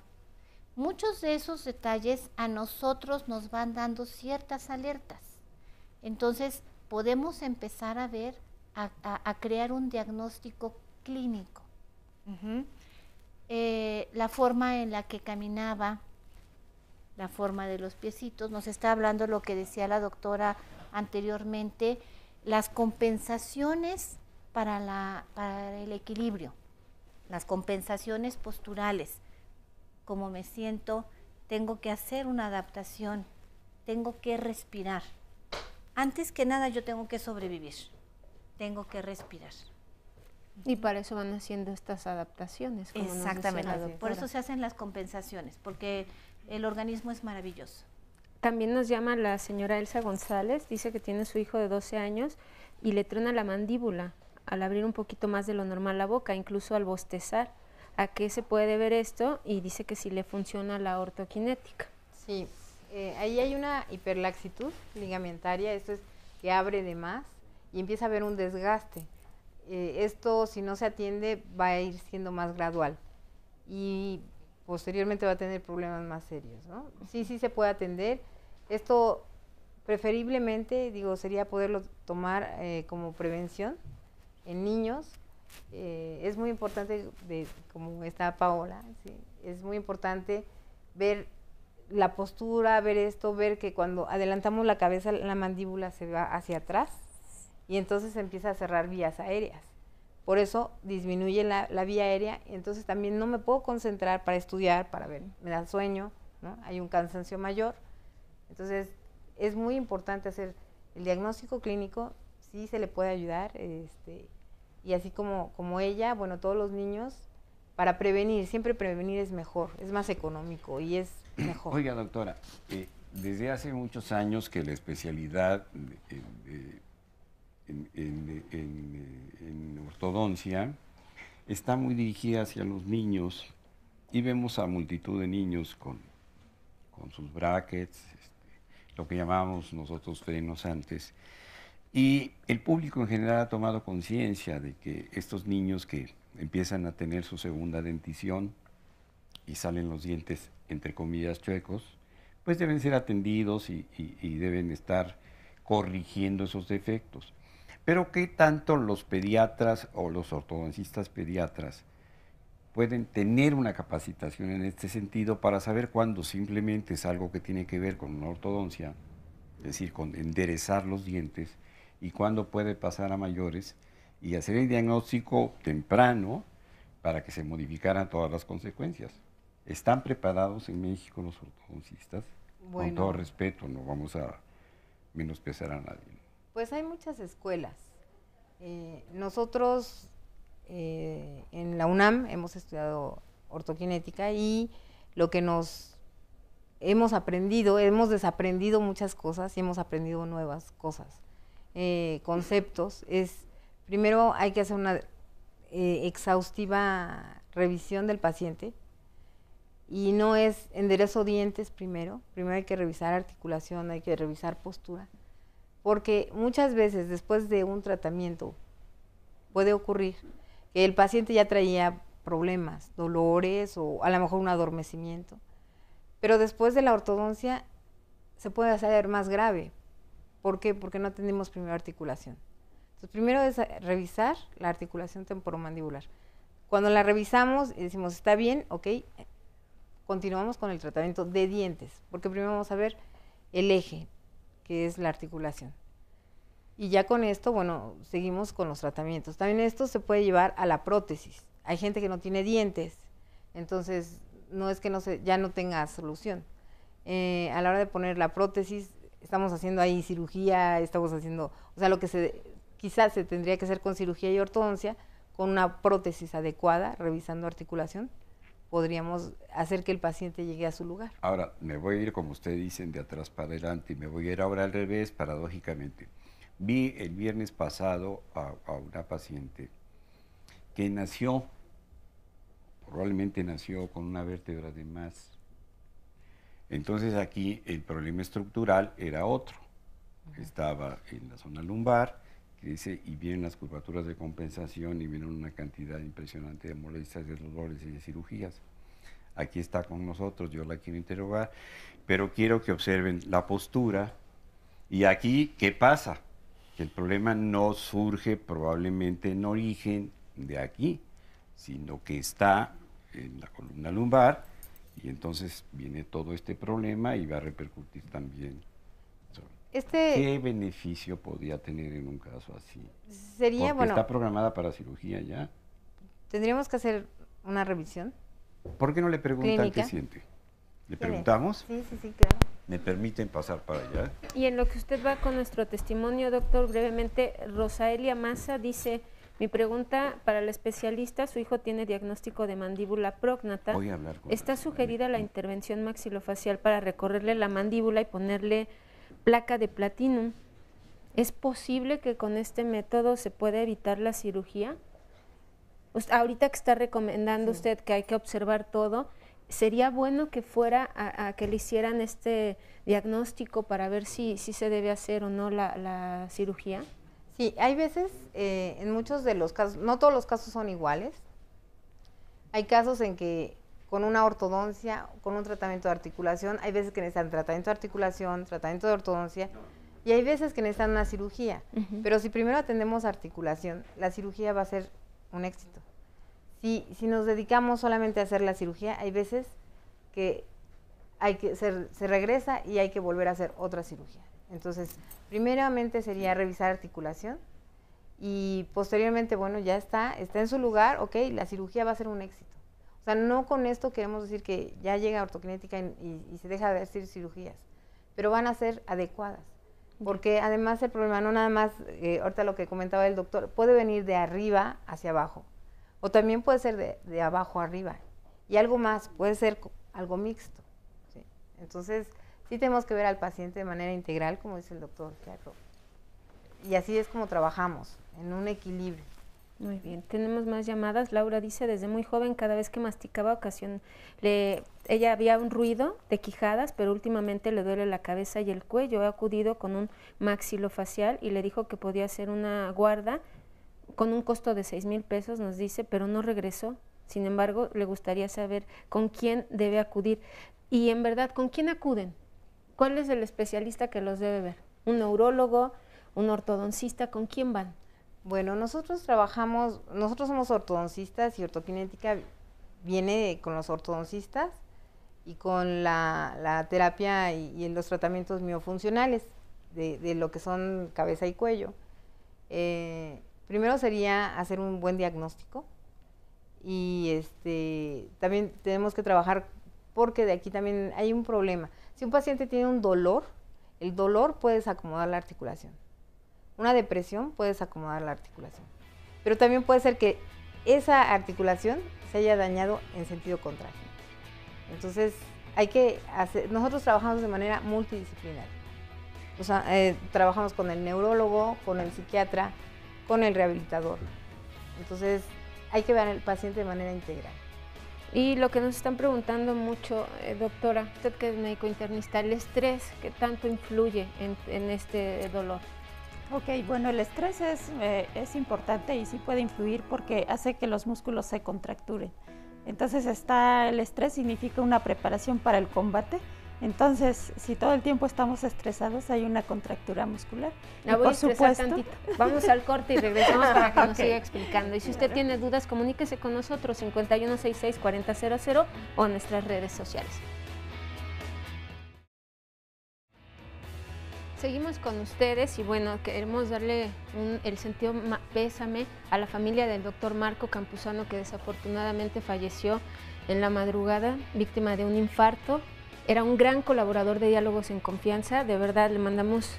S7: Muchos de esos detalles a nosotros nos van dando ciertas alertas. Entonces, podemos empezar a ver, a crear un diagnóstico clínico. La forma en la que caminaba, la forma de los piecitos, nos está hablando lo que decía la doctora anteriormente, las compensaciones para el equilibrio, las compensaciones posturales, como me siento, tengo que hacer una adaptación, tengo que respirar. Antes que nada yo tengo que sobrevivir, tengo que respirar.
S3: Y para eso van haciendo estas adaptaciones. Como
S7: exactamente, por eso se hacen las compensaciones, porque el organismo es maravilloso.
S3: También nos llama la señora Elsa González, dice que tiene su hijo de 12 años y le truena la mandíbula al abrir un poquito más de lo normal la boca, incluso al bostezar. ¿A qué se puede deber esto? Y dice que sí le funciona la ortoquinética.
S4: Sí, ahí hay una hiperlaxitud ligamentaria, esto es que abre de más y empieza a haber un desgaste. Esto, si no se atiende, va a ir siendo más gradual y posteriormente va a tener problemas más serios, ¿no? Sí se puede atender. Esto, preferiblemente, sería poderlo tomar como prevención en niños. Es muy importante, como está Paola, ¿sí? Es muy importante ver la postura, ver que cuando adelantamos la cabeza, la mandíbula se va hacia atrás y entonces se empieza a cerrar vías aéreas. Por eso disminuye la vía aérea y entonces también no me puedo concentrar para estudiar, para ver, me da sueño, ¿no? Hay un cansancio mayor. Entonces es muy importante hacer el diagnóstico clínico, sí se le puede ayudar, y así como ella, bueno, todos los niños, para prevenir, siempre prevenir es mejor, es más económico y es mejor.
S2: Oiga, doctora, desde hace muchos años que la especialidad en ortodoncia está muy dirigida hacia los niños y vemos a multitud de niños con sus brackets, lo que llamábamos nosotros frenos antes. Y el público en general ha tomado conciencia de que estos niños que empiezan a tener su segunda dentición y salen los dientes, entre comillas, chuecos, pues deben ser atendidos y deben estar corrigiendo esos defectos. Pero ¿qué tanto los pediatras o los ortodoncistas pediatras pueden tener una capacitación en este sentido para saber cuándo simplemente es algo que tiene que ver con una ortodoncia, es decir, con enderezar los dientes, y cuándo puede pasar a mayores y hacer el diagnóstico temprano para que se modificaran todas las consecuencias? ¿Están preparados en México los ortodoncistas? Bueno, con todo respeto, no vamos a menospreciar a nadie.
S4: Pues hay muchas escuelas. Nosotros en la UNAM hemos estudiado ortoquinética y lo que nos hemos aprendido, hemos desaprendido muchas cosas y hemos aprendido nuevas cosas. Conceptos, primero hay que hacer una exhaustiva revisión del paciente y no es enderezo dientes primero hay que revisar articulación, hay que revisar postura, porque muchas veces después de un tratamiento puede ocurrir que el paciente ya traía problemas, dolores o a lo mejor un adormecimiento, pero después de la ortodoncia se puede hacer más grave. ¿Por qué? Porque no atendimos primero articulación. Entonces, primero es revisar la articulación temporomandibular. Cuando la revisamos y decimos, está bien, ok, continuamos con el tratamiento de dientes, porque primero vamos a ver el eje, que es la articulación. Y ya con esto, bueno, seguimos con los tratamientos. También esto se puede llevar a la prótesis. Hay gente que no tiene dientes, entonces no es que ya no tenga solución. A la hora de poner la prótesis, estamos haciendo ahí cirugía, estamos haciendo, o sea, lo que quizás se tendría que hacer con cirugía y ortodoncia, con una prótesis adecuada, revisando articulación, podríamos hacer que el paciente llegue a su lugar.
S2: Ahora, me voy a ir, como ustedes dicen, de atrás para adelante, y me voy a ir ahora al revés, paradójicamente. Vi el viernes pasado a una paciente que probablemente nació con una vértebra de más. Entonces aquí el problema estructural era otro. Estaba en la zona lumbar, y vienen las curvaturas de compensación y vienen una cantidad impresionante de molestias, de dolores y de cirugías. Aquí está con nosotros, yo la quiero interrogar, pero quiero que observen la postura. Y aquí, ¿qué pasa? Que el problema no surge probablemente en origen de aquí, sino que está en la columna lumbar, y entonces viene todo este problema y va a repercutir también. ¿Qué beneficio podría tener en un caso así?
S4: Sería,
S2: porque está programada para cirugía ya.
S4: Tendríamos que hacer una revisión.
S2: ¿Por qué no le preguntan
S4: clínica.
S2: qué siente? ¿Le preguntamos?
S4: Sí, claro.
S2: ¿Me permiten pasar para allá?
S3: Y en lo que usted va con nuestro testimonio, doctor, brevemente, Rosaelia Maza dice: mi pregunta para el especialista, su hijo tiene diagnóstico de mandíbula prógnata.
S2: Voy a hablar con
S3: ¿Está sugerida la intervención maxilofacial para recorrerle la mandíbula y ponerle placa de platinum? ¿Es posible que con este método se pueda evitar la cirugía? Ahorita que está recomendando usted que hay que observar todo, ¿sería bueno que fuera a que le hicieran este diagnóstico para ver si se debe hacer o no la cirugía?
S4: Sí, hay veces, en muchos de los casos, no todos los casos son iguales. Hay casos en que con una ortodoncia, con un tratamiento de articulación, hay veces que necesitan tratamiento de articulación, tratamiento de ortodoncia, y hay veces que necesitan una cirugía. Pero si primero atendemos articulación, la cirugía va a ser un éxito. Si nos dedicamos solamente a hacer la cirugía, hay veces que se regresa y hay que volver a hacer otra cirugía. Entonces, primeramente sería revisar articulación y posteriormente, bueno, ya está en su lugar, ok, la cirugía va a ser un éxito. O sea, no con esto queremos decir que ya llega ortokinética y se deja de hacer cirugías, pero van a ser adecuadas. Porque además el problema no nada más, ahorita lo que comentaba el doctor, puede venir de arriba hacia abajo, o también puede ser de abajo arriba, y algo más, puede ser algo mixto. ¿Sí? Entonces, sí tenemos que ver al paciente de manera integral, como dice el doctor Teatro. Y así es como trabajamos, en un equilibrio.
S3: Muy bien, tenemos más llamadas. Laura dice: desde muy joven, cada vez que masticaba ella había un ruido de quijadas, pero últimamente le duele la cabeza y el cuello. He acudido con un maxilofacial y le dijo que podía hacer una guarda con un costo de 6,000 pesos, nos dice, pero no regresó. Sin embargo, le gustaría saber con quién debe acudir. Y en verdad, ¿con quién acuden? ¿Cuál es el especialista que los debe ver? ¿Un neurólogo? ¿Un ortodoncista? ¿Con quién van?
S4: Bueno, nosotros somos ortodoncistas y ortokinética viene con los ortodoncistas y con la terapia y los tratamientos miofuncionales de lo que son cabeza y cuello. Primero sería hacer un buen diagnóstico y también tenemos que trabajar porque de aquí también hay un problema. Si un paciente tiene un dolor, el dolor puede desacomodar la articulación. Una depresión puede desacomodar la articulación. Pero también puede ser que esa articulación se haya dañado en sentido contrario. Entonces, nosotros trabajamos de manera multidisciplinaria. O sea, trabajamos con el neurólogo, con el psiquiatra, con el rehabilitador. Entonces, hay que ver al paciente de manera integral.
S3: Y lo que nos están preguntando mucho, doctora, usted que es médico internista, el estrés, ¿qué tanto influye en este dolor?
S9: Ok, bueno, el estrés es importante y sí puede influir porque hace que los músculos se contracturen. Entonces el estrés significa una preparación para el combate. Entonces, si todo el tiempo estamos estresados, hay una contractura muscular.
S3: La voy a expresar tantito. Vamos al corte y regresamos para que nos siga explicando. Y si usted tiene dudas, comuníquese con nosotros 5166-4000 o en nuestras redes sociales. Seguimos con ustedes y bueno, queremos darle el sentido pésame a la familia del doctor Marco Campuzano, que desafortunadamente falleció en la madrugada, víctima de un infarto. Era un gran colaborador de Diálogos en Confianza, de verdad le mandamos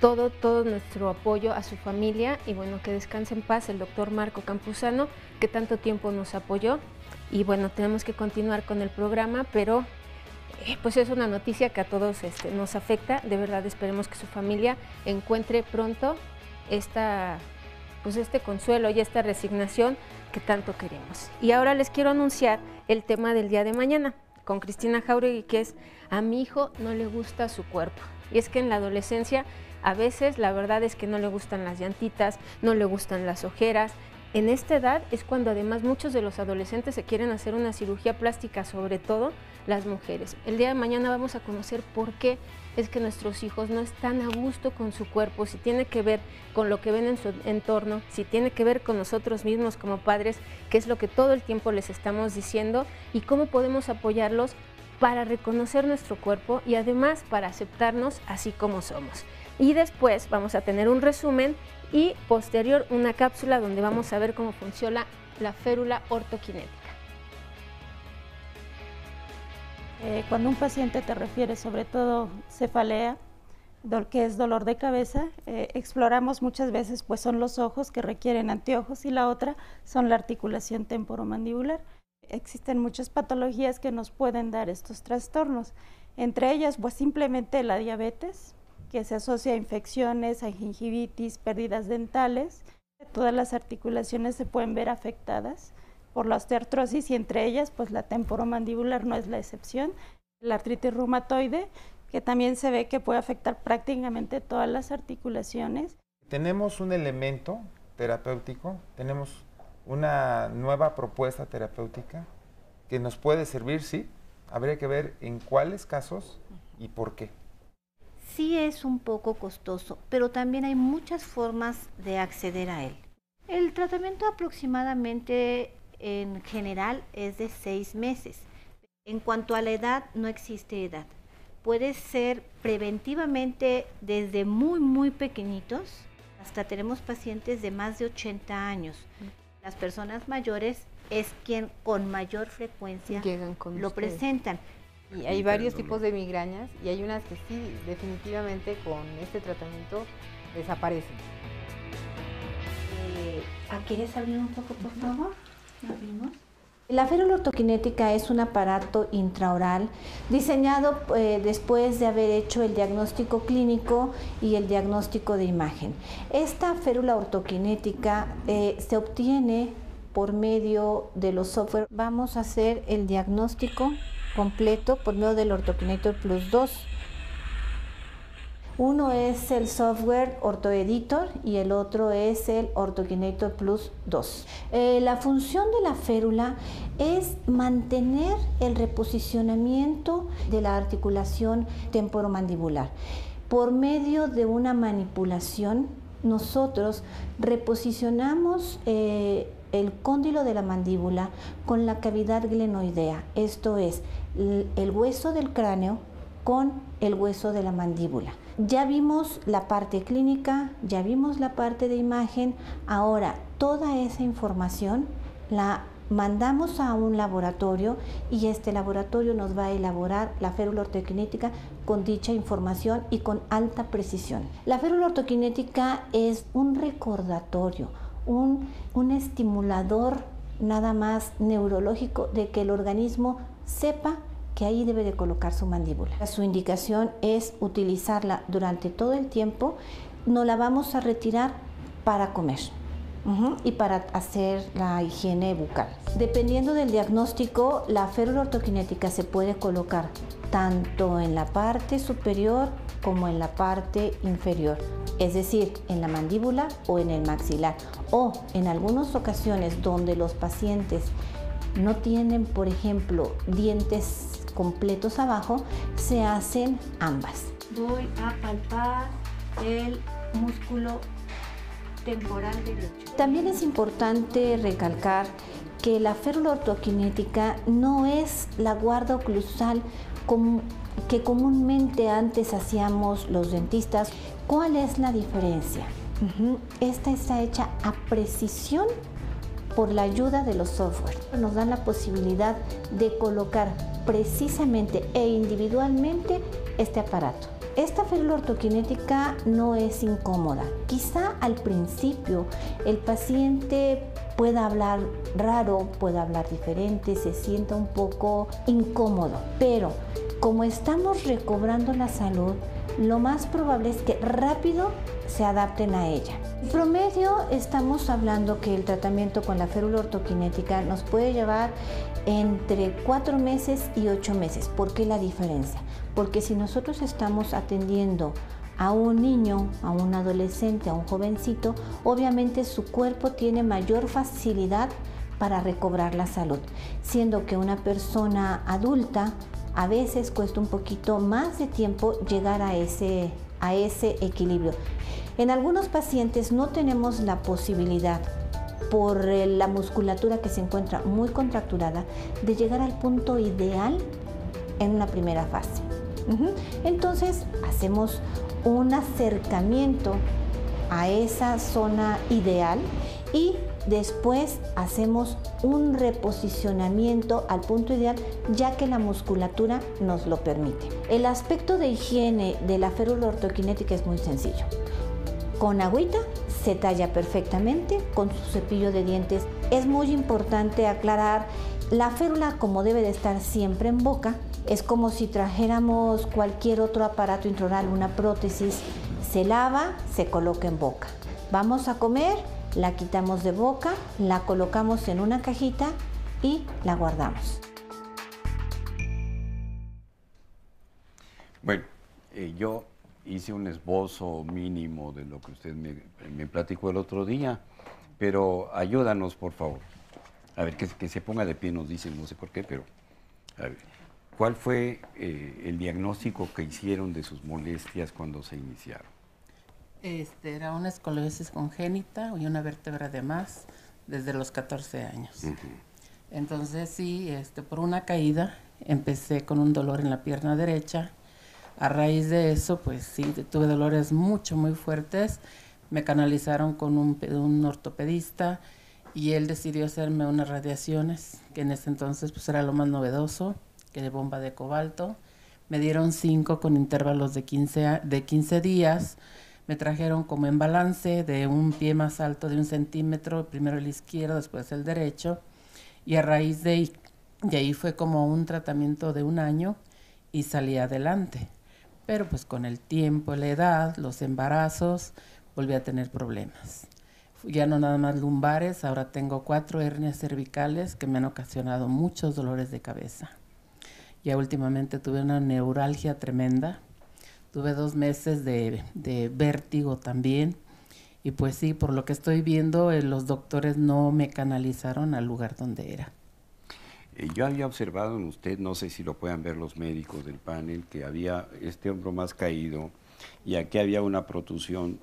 S3: todo nuestro apoyo a su familia y bueno, que descanse en paz el doctor Marco Campuzano, que tanto tiempo nos apoyó. Y bueno, tenemos que continuar con el programa, pero pues es una noticia que a todos nos afecta. De verdad esperemos que su familia encuentre pronto este consuelo y esta resignación que tanto queremos. Y ahora les quiero anunciar el tema del día de mañana con Cristina Jauregui, que es: a mi hijo no le gusta su cuerpo. Y es que en la adolescencia a veces la verdad es que no le gustan las llantitas, no le gustan las ojeras. En esta edad es cuando además muchos de los adolescentes se quieren hacer una cirugía plástica, sobre todo las mujeres. El día de mañana vamos a conocer por qué es que nuestros hijos no están a gusto con su cuerpo, si tiene que ver con lo que ven en su entorno, si tiene que ver con nosotros mismos como padres, que es lo que todo el tiempo les estamos diciendo, y cómo podemos apoyarlos para reconocer nuestro cuerpo y además para aceptarnos así como somos. Y después vamos a tener un resumen y posterior una cápsula donde vamos a ver cómo funciona la férula ortoquinética.
S9: Cuando un paciente te refiere sobre todo cefalea, que es dolor de cabeza, exploramos muchas veces, pues son los ojos que requieren anteojos y la otra son la articulación temporomandibular. Existen muchas patologías que nos pueden dar estos trastornos, entre ellas pues simplemente la diabetes, que se asocia a infecciones, a gingivitis, pérdidas dentales. Todas las articulaciones se pueden ver afectadas por la osteoartrosis y entre ellas pues la temporomandibular no es la excepción. La artritis reumatoide, que también se ve que puede afectar prácticamente todas las articulaciones.
S5: Tenemos un elemento terapéutico, tenemos una nueva propuesta terapéutica que nos puede servir, sí. Habría que ver en cuáles casos y por qué.
S7: Sí es un poco costoso, pero también hay muchas formas de acceder a él. El tratamiento aproximadamente en general es de 6 meses. En cuanto a la edad, no existe edad. Puede ser preventivamente desde muy pequeñitos, hasta tenemos pacientes de más de 80 años. Las personas mayores es quien con mayor frecuencia lo presentan.
S4: Y hay varios tipos de migrañas y hay unas que sí, definitivamente con este tratamiento desaparecen.
S7: ¿Quieres abrir un poco, por favor? ¿Abrimos? La férula ortoquinética es un aparato intraoral diseñado después de haber hecho el diagnóstico clínico y el diagnóstico de imagen. Esta férula ortoquinética se obtiene por medio de los software. Vamos a hacer el diagnóstico completo por medio del Orthokinetor Plus 2. Uno es el software OrthoEditor y el otro es el Orthokinetor Plus 2. La función de la férula es mantener el reposicionamiento de la articulación temporomandibular. Por medio de una manipulación, nosotros reposicionamos el cóndilo de la mandíbula con la cavidad glenoidea, esto es, el hueso del cráneo con el hueso de la mandíbula. Ya vimos la parte clínica, ya vimos la parte de imagen, ahora toda esa información la mandamos a un laboratorio y este laboratorio nos va a elaborar la férula ortoquinética con dicha información y con alta precisión. La férula ortoquinética es un recordatorio, un estimulador nada más neurológico de que el organismo sepa que ahí debe de colocar su mandíbula. Su indicación es utilizarla durante todo el tiempo, no la vamos a retirar para comer y para hacer la higiene bucal. Dependiendo del diagnóstico, la férula ortoquinética se puede colocar tanto en la parte superior como en la parte inferior, es decir, en la mandíbula o en el maxilar, o en algunas ocasiones donde los pacientes no tienen, por ejemplo, dientes completos abajo, se hacen ambas. Voy a palpar el músculo temporal derecho. También es importante recalcar que la férula ortoquinética no es la guarda oclusal que comúnmente antes hacíamos los dentistas. ¿Cuál es la diferencia? Esta está hecha a precisión por la ayuda de los software. Nos dan la posibilidad de colocar precisamente e individualmente este aparato. Esta férula ortoquinética no es incómoda. Quizá al principio el paciente pueda hablar raro, pueda hablar diferente, se sienta un poco incómodo, pero como estamos recobrando la salud, lo más probable es que rápido se adapten a ella. En promedio estamos hablando que el tratamiento con la férula ortoquinética nos puede llevar entre 4 meses y 8 meses. ¿Por qué la diferencia? Porque si nosotros estamos atendiendo a un niño, a un adolescente, a un jovencito, obviamente su cuerpo tiene mayor facilidad para recobrar la salud, siendo que una persona adulta a veces cuesta un poquito más de tiempo llegar a ese equilibrio. En algunos pacientes no tenemos la posibilidad, por la musculatura que se encuentra muy contracturada, de llegar al punto ideal en una primera fase. Entonces hacemos un acercamiento a esa zona ideal y después hacemos un reposicionamiento al punto ideal, ya que la musculatura nos lo permite. El aspecto de higiene de la férula ortoquinética es muy sencillo. Con agüita se talla perfectamente, con su cepillo de dientes. Es muy importante aclarar, la férula, como debe de estar siempre en boca, es como si trajéramos cualquier otro aparato intraoral, una prótesis. Se lava, se coloca en boca. Vamos a comer, la quitamos de boca, la colocamos en una cajita y la guardamos.
S2: Bueno, yo hice un esbozo mínimo de lo que usted me platicó el otro día, pero ayúdanos, por favor. A ver, que se ponga de pie, nos dicen, no sé por qué, pero a ver, ¿cuál fue el diagnóstico que hicieron de sus molestias cuando se iniciaron?
S15: Era una escoliosis congénita y una vértebra de más desde los 14 años. Entonces sí, por una caída empecé con un dolor en la pierna derecha. A raíz de eso, pues sí, tuve dolores muy fuertes. Me canalizaron con un ortopedista y él decidió hacerme unas radiaciones, que en ese entonces pues era lo más novedoso, que de bomba de cobalto. Me dieron 5 con intervalos de 15 días. Me trajeron como en balance de un pie más alto de 1 centímetro, primero el izquierdo, después el derecho. Y a raíz de ahí fue como un tratamiento de 1 año y salí adelante. Pero pues con el tiempo, la edad, los embarazos, volví a tener problemas. Ya no nada más lumbares, ahora tengo 4 hernias cervicales que me han ocasionado muchos dolores de cabeza. Ya últimamente tuve una neuralgia tremenda. Tuve 2 meses de vértigo también. Y pues sí, por lo que estoy viendo, los doctores no me canalizaron al lugar donde era.
S2: Yo había observado en usted, no sé si lo puedan ver los médicos del panel, que había este hombro más caído y aquí había una protrusión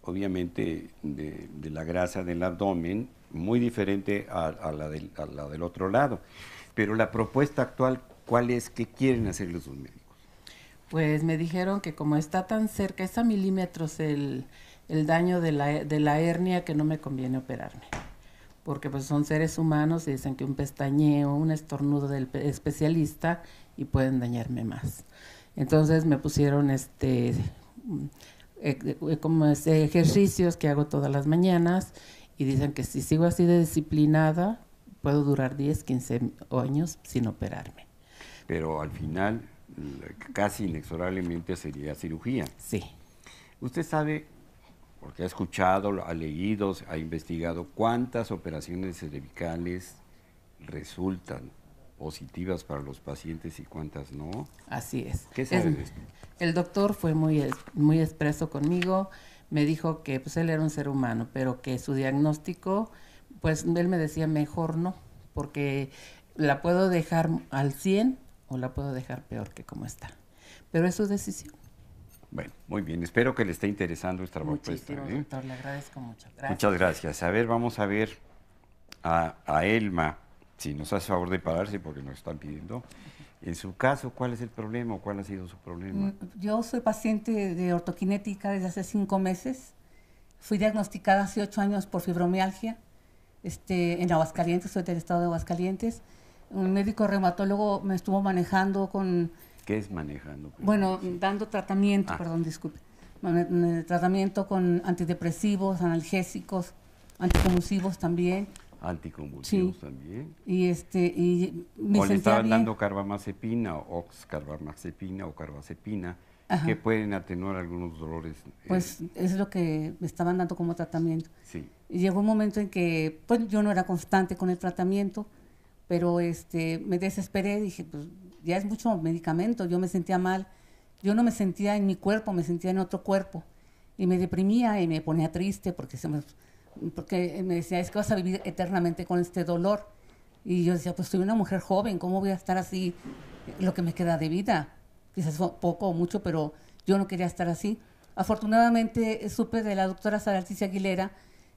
S2: obviamente de la grasa del abdomen, muy diferente a la del otro lado. Pero la propuesta actual, ¿cuál es? ¿Qué quieren hacer los médicos?
S15: Pues me dijeron que como está tan cerca, es a milímetros el daño de la hernia, que no me conviene operarme. Porque pues son seres humanos y dicen que un pestañeo, un estornudo del especialista y pueden dañarme más. Entonces me pusieron como ejercicios que hago todas las mañanas y dicen que si sigo así de disciplinada puedo durar 10, 15 años sin operarme.
S2: Pero al final casi inexorablemente sería cirugía.
S15: Sí.
S2: ¿Usted sabe, porque ha escuchado, ha leído, ha investigado, cuántas operaciones cervicales resultan positivas para los pacientes y cuántas no?
S15: Así es.
S2: ¿Qué sabe de esto?
S15: El doctor fue muy expreso conmigo, me dijo que pues él era un ser humano, pero que su diagnóstico, pues él me decía mejor no, porque la puedo dejar al 100 o la puedo dejar peor que como está, pero es su decisión.
S2: Bueno, muy bien. Espero que le esté interesando esta propuesta.
S15: Muchísimo, doctor. Le agradezco mucho. Gracias.
S2: Muchas gracias. A ver, vamos a ver a Elma, si nos hace favor de pararse porque nos están pidiendo. En su caso, ¿cuál es el problema o cuál ha sido su problema?
S16: Yo soy paciente de ortoquinética desde hace 5 meses. Fui diagnosticada hace 8 años por fibromialgia en Aguascalientes, soy del estado de Aguascalientes. Un médico reumatólogo me estuvo manejando con...
S2: ¿Qué es manejando?
S16: Bueno, dando tratamiento, perdón, disculpe. Tratamiento con antidepresivos, analgésicos, anticonvulsivos también.
S2: Anticonvulsivos también.
S16: Y me
S2: o le
S16: sentía
S2: estaban
S16: bien.
S2: dando carbamazepina o oxcarbamazepina o carbazepina, que pueden atenuar algunos dolores.
S16: Pues es lo que me estaban dando como tratamiento.
S2: Sí.
S16: Y llegó un momento en que pues yo no era constante con el tratamiento, pero me desesperé, dije, pues ya es mucho medicamento, yo me sentía mal, yo no me sentía en mi cuerpo, me sentía en otro cuerpo, y me deprimía y me ponía triste porque me decía, es que vas a vivir eternamente con este dolor. Y yo decía, pues soy una mujer joven, ¿cómo voy a estar así lo que me queda de vida? Quizás poco o mucho, pero yo no quería estar así. Afortunadamente supe de la doctora Sara Leticia Aguilera,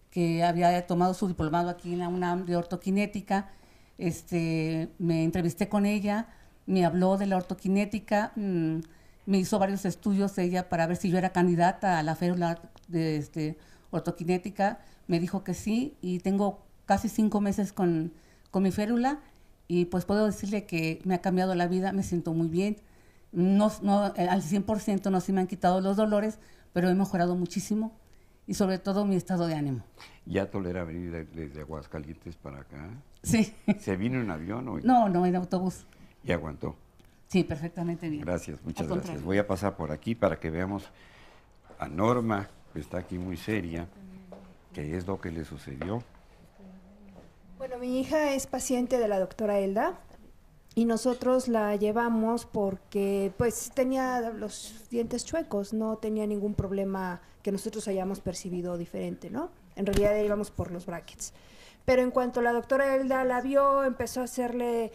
S16: que había tomado su diplomado aquí en la UNAM de ortoquinética. Me entrevisté con ella, me habló de la ortoquinética, me hizo varios estudios ella para ver si yo era candidata a la férula de ortoquinética. Me dijo que sí, y tengo casi 5 meses con mi férula, y pues puedo decirle que me ha cambiado la vida, me siento muy bien. No, al 100% no se me han quitado los dolores, pero he mejorado muchísimo, y sobre todo mi estado de ánimo.
S2: ¿Ya tolera venir desde Aguascalientes para acá?
S16: Sí.
S2: ¿Se vino en avión o...?
S16: No, en autobús.
S2: ¿Y aguantó?
S16: Sí, perfectamente bien.
S2: Gracias, muchas gracias. Voy a pasar por aquí para que veamos a Norma, que está aquí muy seria, qué es lo que le sucedió.
S17: Bueno, mi hija es paciente de la doctora Elda y nosotros la llevamos porque pues tenía los dientes chuecos, no tenía ningún problema que nosotros hayamos percibido diferente, ¿no? En realidad íbamos por los brackets. Pero en cuanto la doctora Elda la vio, empezó a hacerle,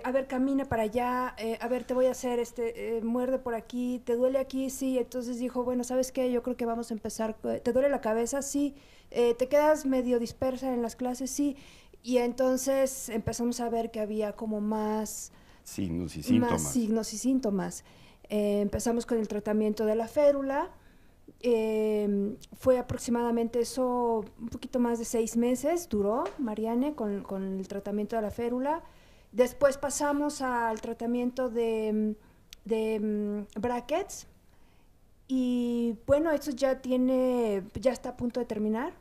S17: a ver, camina para allá, a ver, te voy a hacer, muerde por aquí, ¿te duele aquí? Sí. Entonces dijo, bueno, ¿sabes qué? Yo creo que vamos a empezar, ¿te duele la cabeza? Sí. ¿Te quedas medio dispersa en las clases? Sí. Y entonces empezamos a ver que había como más
S2: signos y síntomas.
S17: Más signos y síntomas. Empezamos con el tratamiento de la férula. Fue aproximadamente eso, un poquito más de 6 meses duró Mariane con el tratamiento de la férula. Después pasamos al tratamiento de brackets, y bueno, eso ya está a punto de terminar.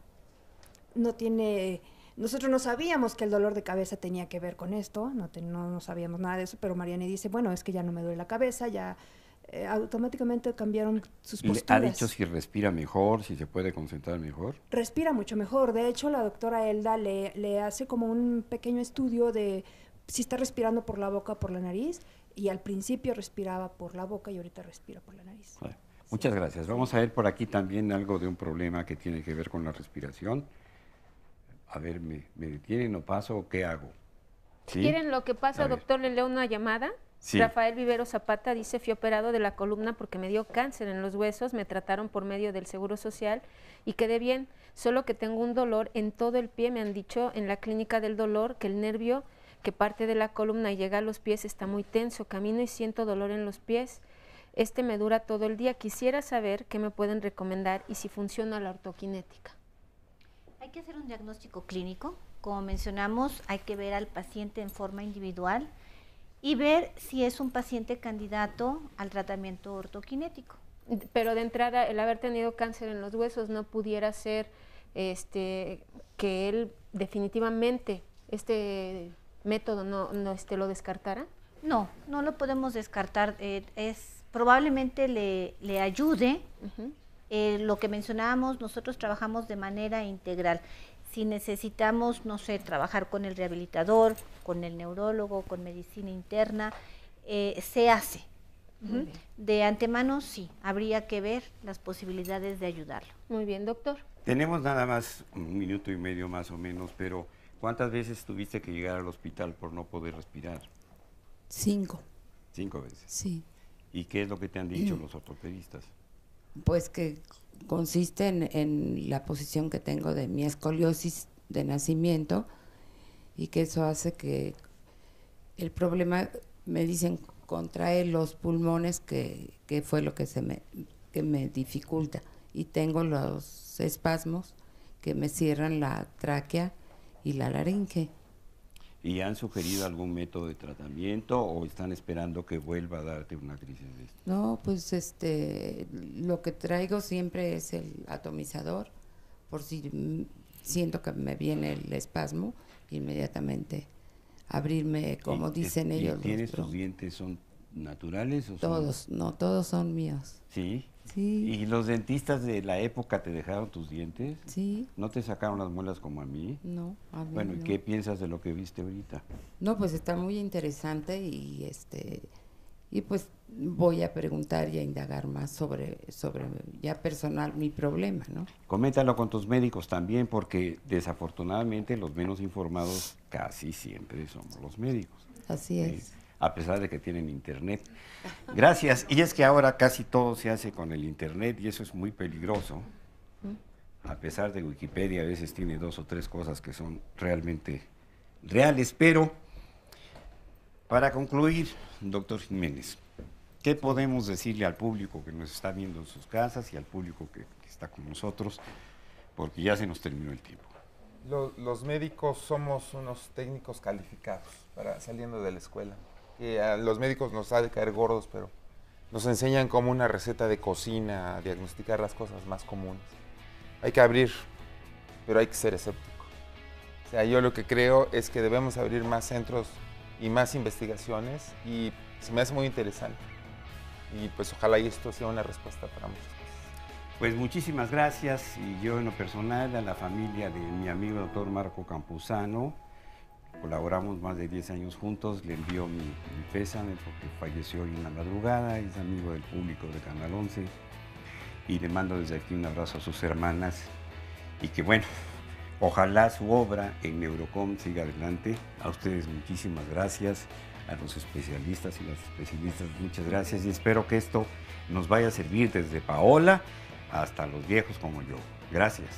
S17: Nosotros no sabíamos que el dolor de cabeza tenía que ver con esto, no sabíamos nada de eso, pero Mariane dice, bueno, es que ya no me duele la cabeza, ya automáticamente cambiaron sus posturas.
S2: ¿Ha dicho si respira mejor, si se puede concentrar mejor?
S17: Respira mucho mejor. De hecho, la doctora Elda le hace como un pequeño estudio de si está respirando por la boca o por la nariz, y al principio respiraba por la boca y ahorita respira por la nariz.
S2: Vale. Muchas gracias. Vamos a ver por aquí también algo de un problema que tiene que ver con la respiración. A ver, ¿me detienen o paso o qué hago? ¿Sí?
S3: ¿Quieren lo que pasa, doctor? Le leo una llamada.
S2: Sí.
S3: Rafael Vivero Zapata dice, fui operado de la columna porque me dio cáncer en los huesos, me trataron por medio del Seguro Social y quedé bien, solo que tengo un dolor en todo el pie, me han dicho en la clínica del dolor que el nervio que parte de la columna y llega a los pies está muy tenso, camino y siento dolor en los pies, me dura todo el día, quisiera saber qué me pueden recomendar y si funciona la ortoquinética.
S7: Hay que hacer un diagnóstico clínico, como mencionamos, hay que ver al paciente en forma individual y ver si es un paciente candidato al tratamiento ortoquinético.
S3: Pero de entrada, el haber tenido cáncer en los huesos no pudiera ser que él definitivamente método no lo descartara.
S7: No lo podemos descartar. Probablemente le ayude. Lo que mencionábamos, nosotros trabajamos de manera integral. Si necesitamos, no sé, trabajar con el rehabilitador, con el neurólogo, con medicina interna, se hace. De antemano, sí, habría que ver las posibilidades de ayudarlo.
S3: Muy bien, doctor.
S2: Tenemos nada más 1 minuto y medio más o menos, pero ¿cuántas veces tuviste que llegar al hospital por no poder respirar?
S18: 5.
S2: 5 veces.
S18: Sí.
S2: ¿Y qué es lo que te han dicho los ortopedistas?
S18: Pues que consiste en la posición que tengo de mi escoliosis de nacimiento, y que eso hace que el problema me dicen contrae los pulmones, que fue lo que que me dificulta, y tengo los espasmos que me cierran la tráquea y la laringe.
S2: ¿Y han sugerido algún método de tratamiento o están esperando que vuelva a darte una crisis de esto?
S18: No, pues lo que traigo siempre es el atomizador, por si siento que me viene el espasmo, inmediatamente abrirme, como dicen ellos.
S2: ¿Tienes tus dientes, son naturales o
S18: todos?
S2: Son...
S18: No, todos son míos.
S2: ¿Sí?
S18: Sí.
S2: ¿Y los dentistas de la época te dejaron tus dientes?
S18: Sí.
S2: ¿No te sacaron las muelas como a mí?
S18: No, a mí
S2: Bueno, ¿y
S18: no.
S2: qué piensas de lo que viste ahorita?
S18: No, pues está muy interesante y pues voy a preguntar y a indagar más sobre ya personal mi problema, ¿no?
S2: Coméntalo con tus médicos también, porque desafortunadamente los menos informados casi siempre somos los médicos.
S18: Así es.
S2: A pesar de que tienen internet. Gracias. Y es que ahora casi todo se hace con el internet y eso es muy peligroso. A pesar de Wikipedia a veces tiene 2 o 3 cosas que son realmente reales. Pero, para concluir, doctor Jiménez, ¿qué podemos decirle al público que nos está viendo en sus casas y al público que está con nosotros? Porque ya se nos terminó el tiempo.
S5: Los médicos somos unos técnicos calificados para saliendo de la escuela. Que a los médicos nos ha de caer gordos, pero nos enseñan como una receta de cocina, a diagnosticar las cosas más comunes. Hay que abrir, pero hay que ser escéptico. O sea, yo lo que creo es que debemos abrir más centros y más investigaciones, y se me hace muy interesante. Y pues ojalá y esto sea una respuesta para muchas cosas.
S2: Pues muchísimas gracias, y yo en lo personal a la familia de mi amigo doctor Marco Campuzano, colaboramos más de 10 años juntos, le envío mi pésame porque falleció hoy en la madrugada, es amigo del público de Canal 11, y le mando desde aquí un abrazo a sus hermanas, y que bueno, ojalá su obra en Neurocom siga adelante. A ustedes muchísimas gracias, a los especialistas y las especialistas muchas gracias, y espero que esto nos vaya a servir desde Paola hasta los viejos como yo. Gracias.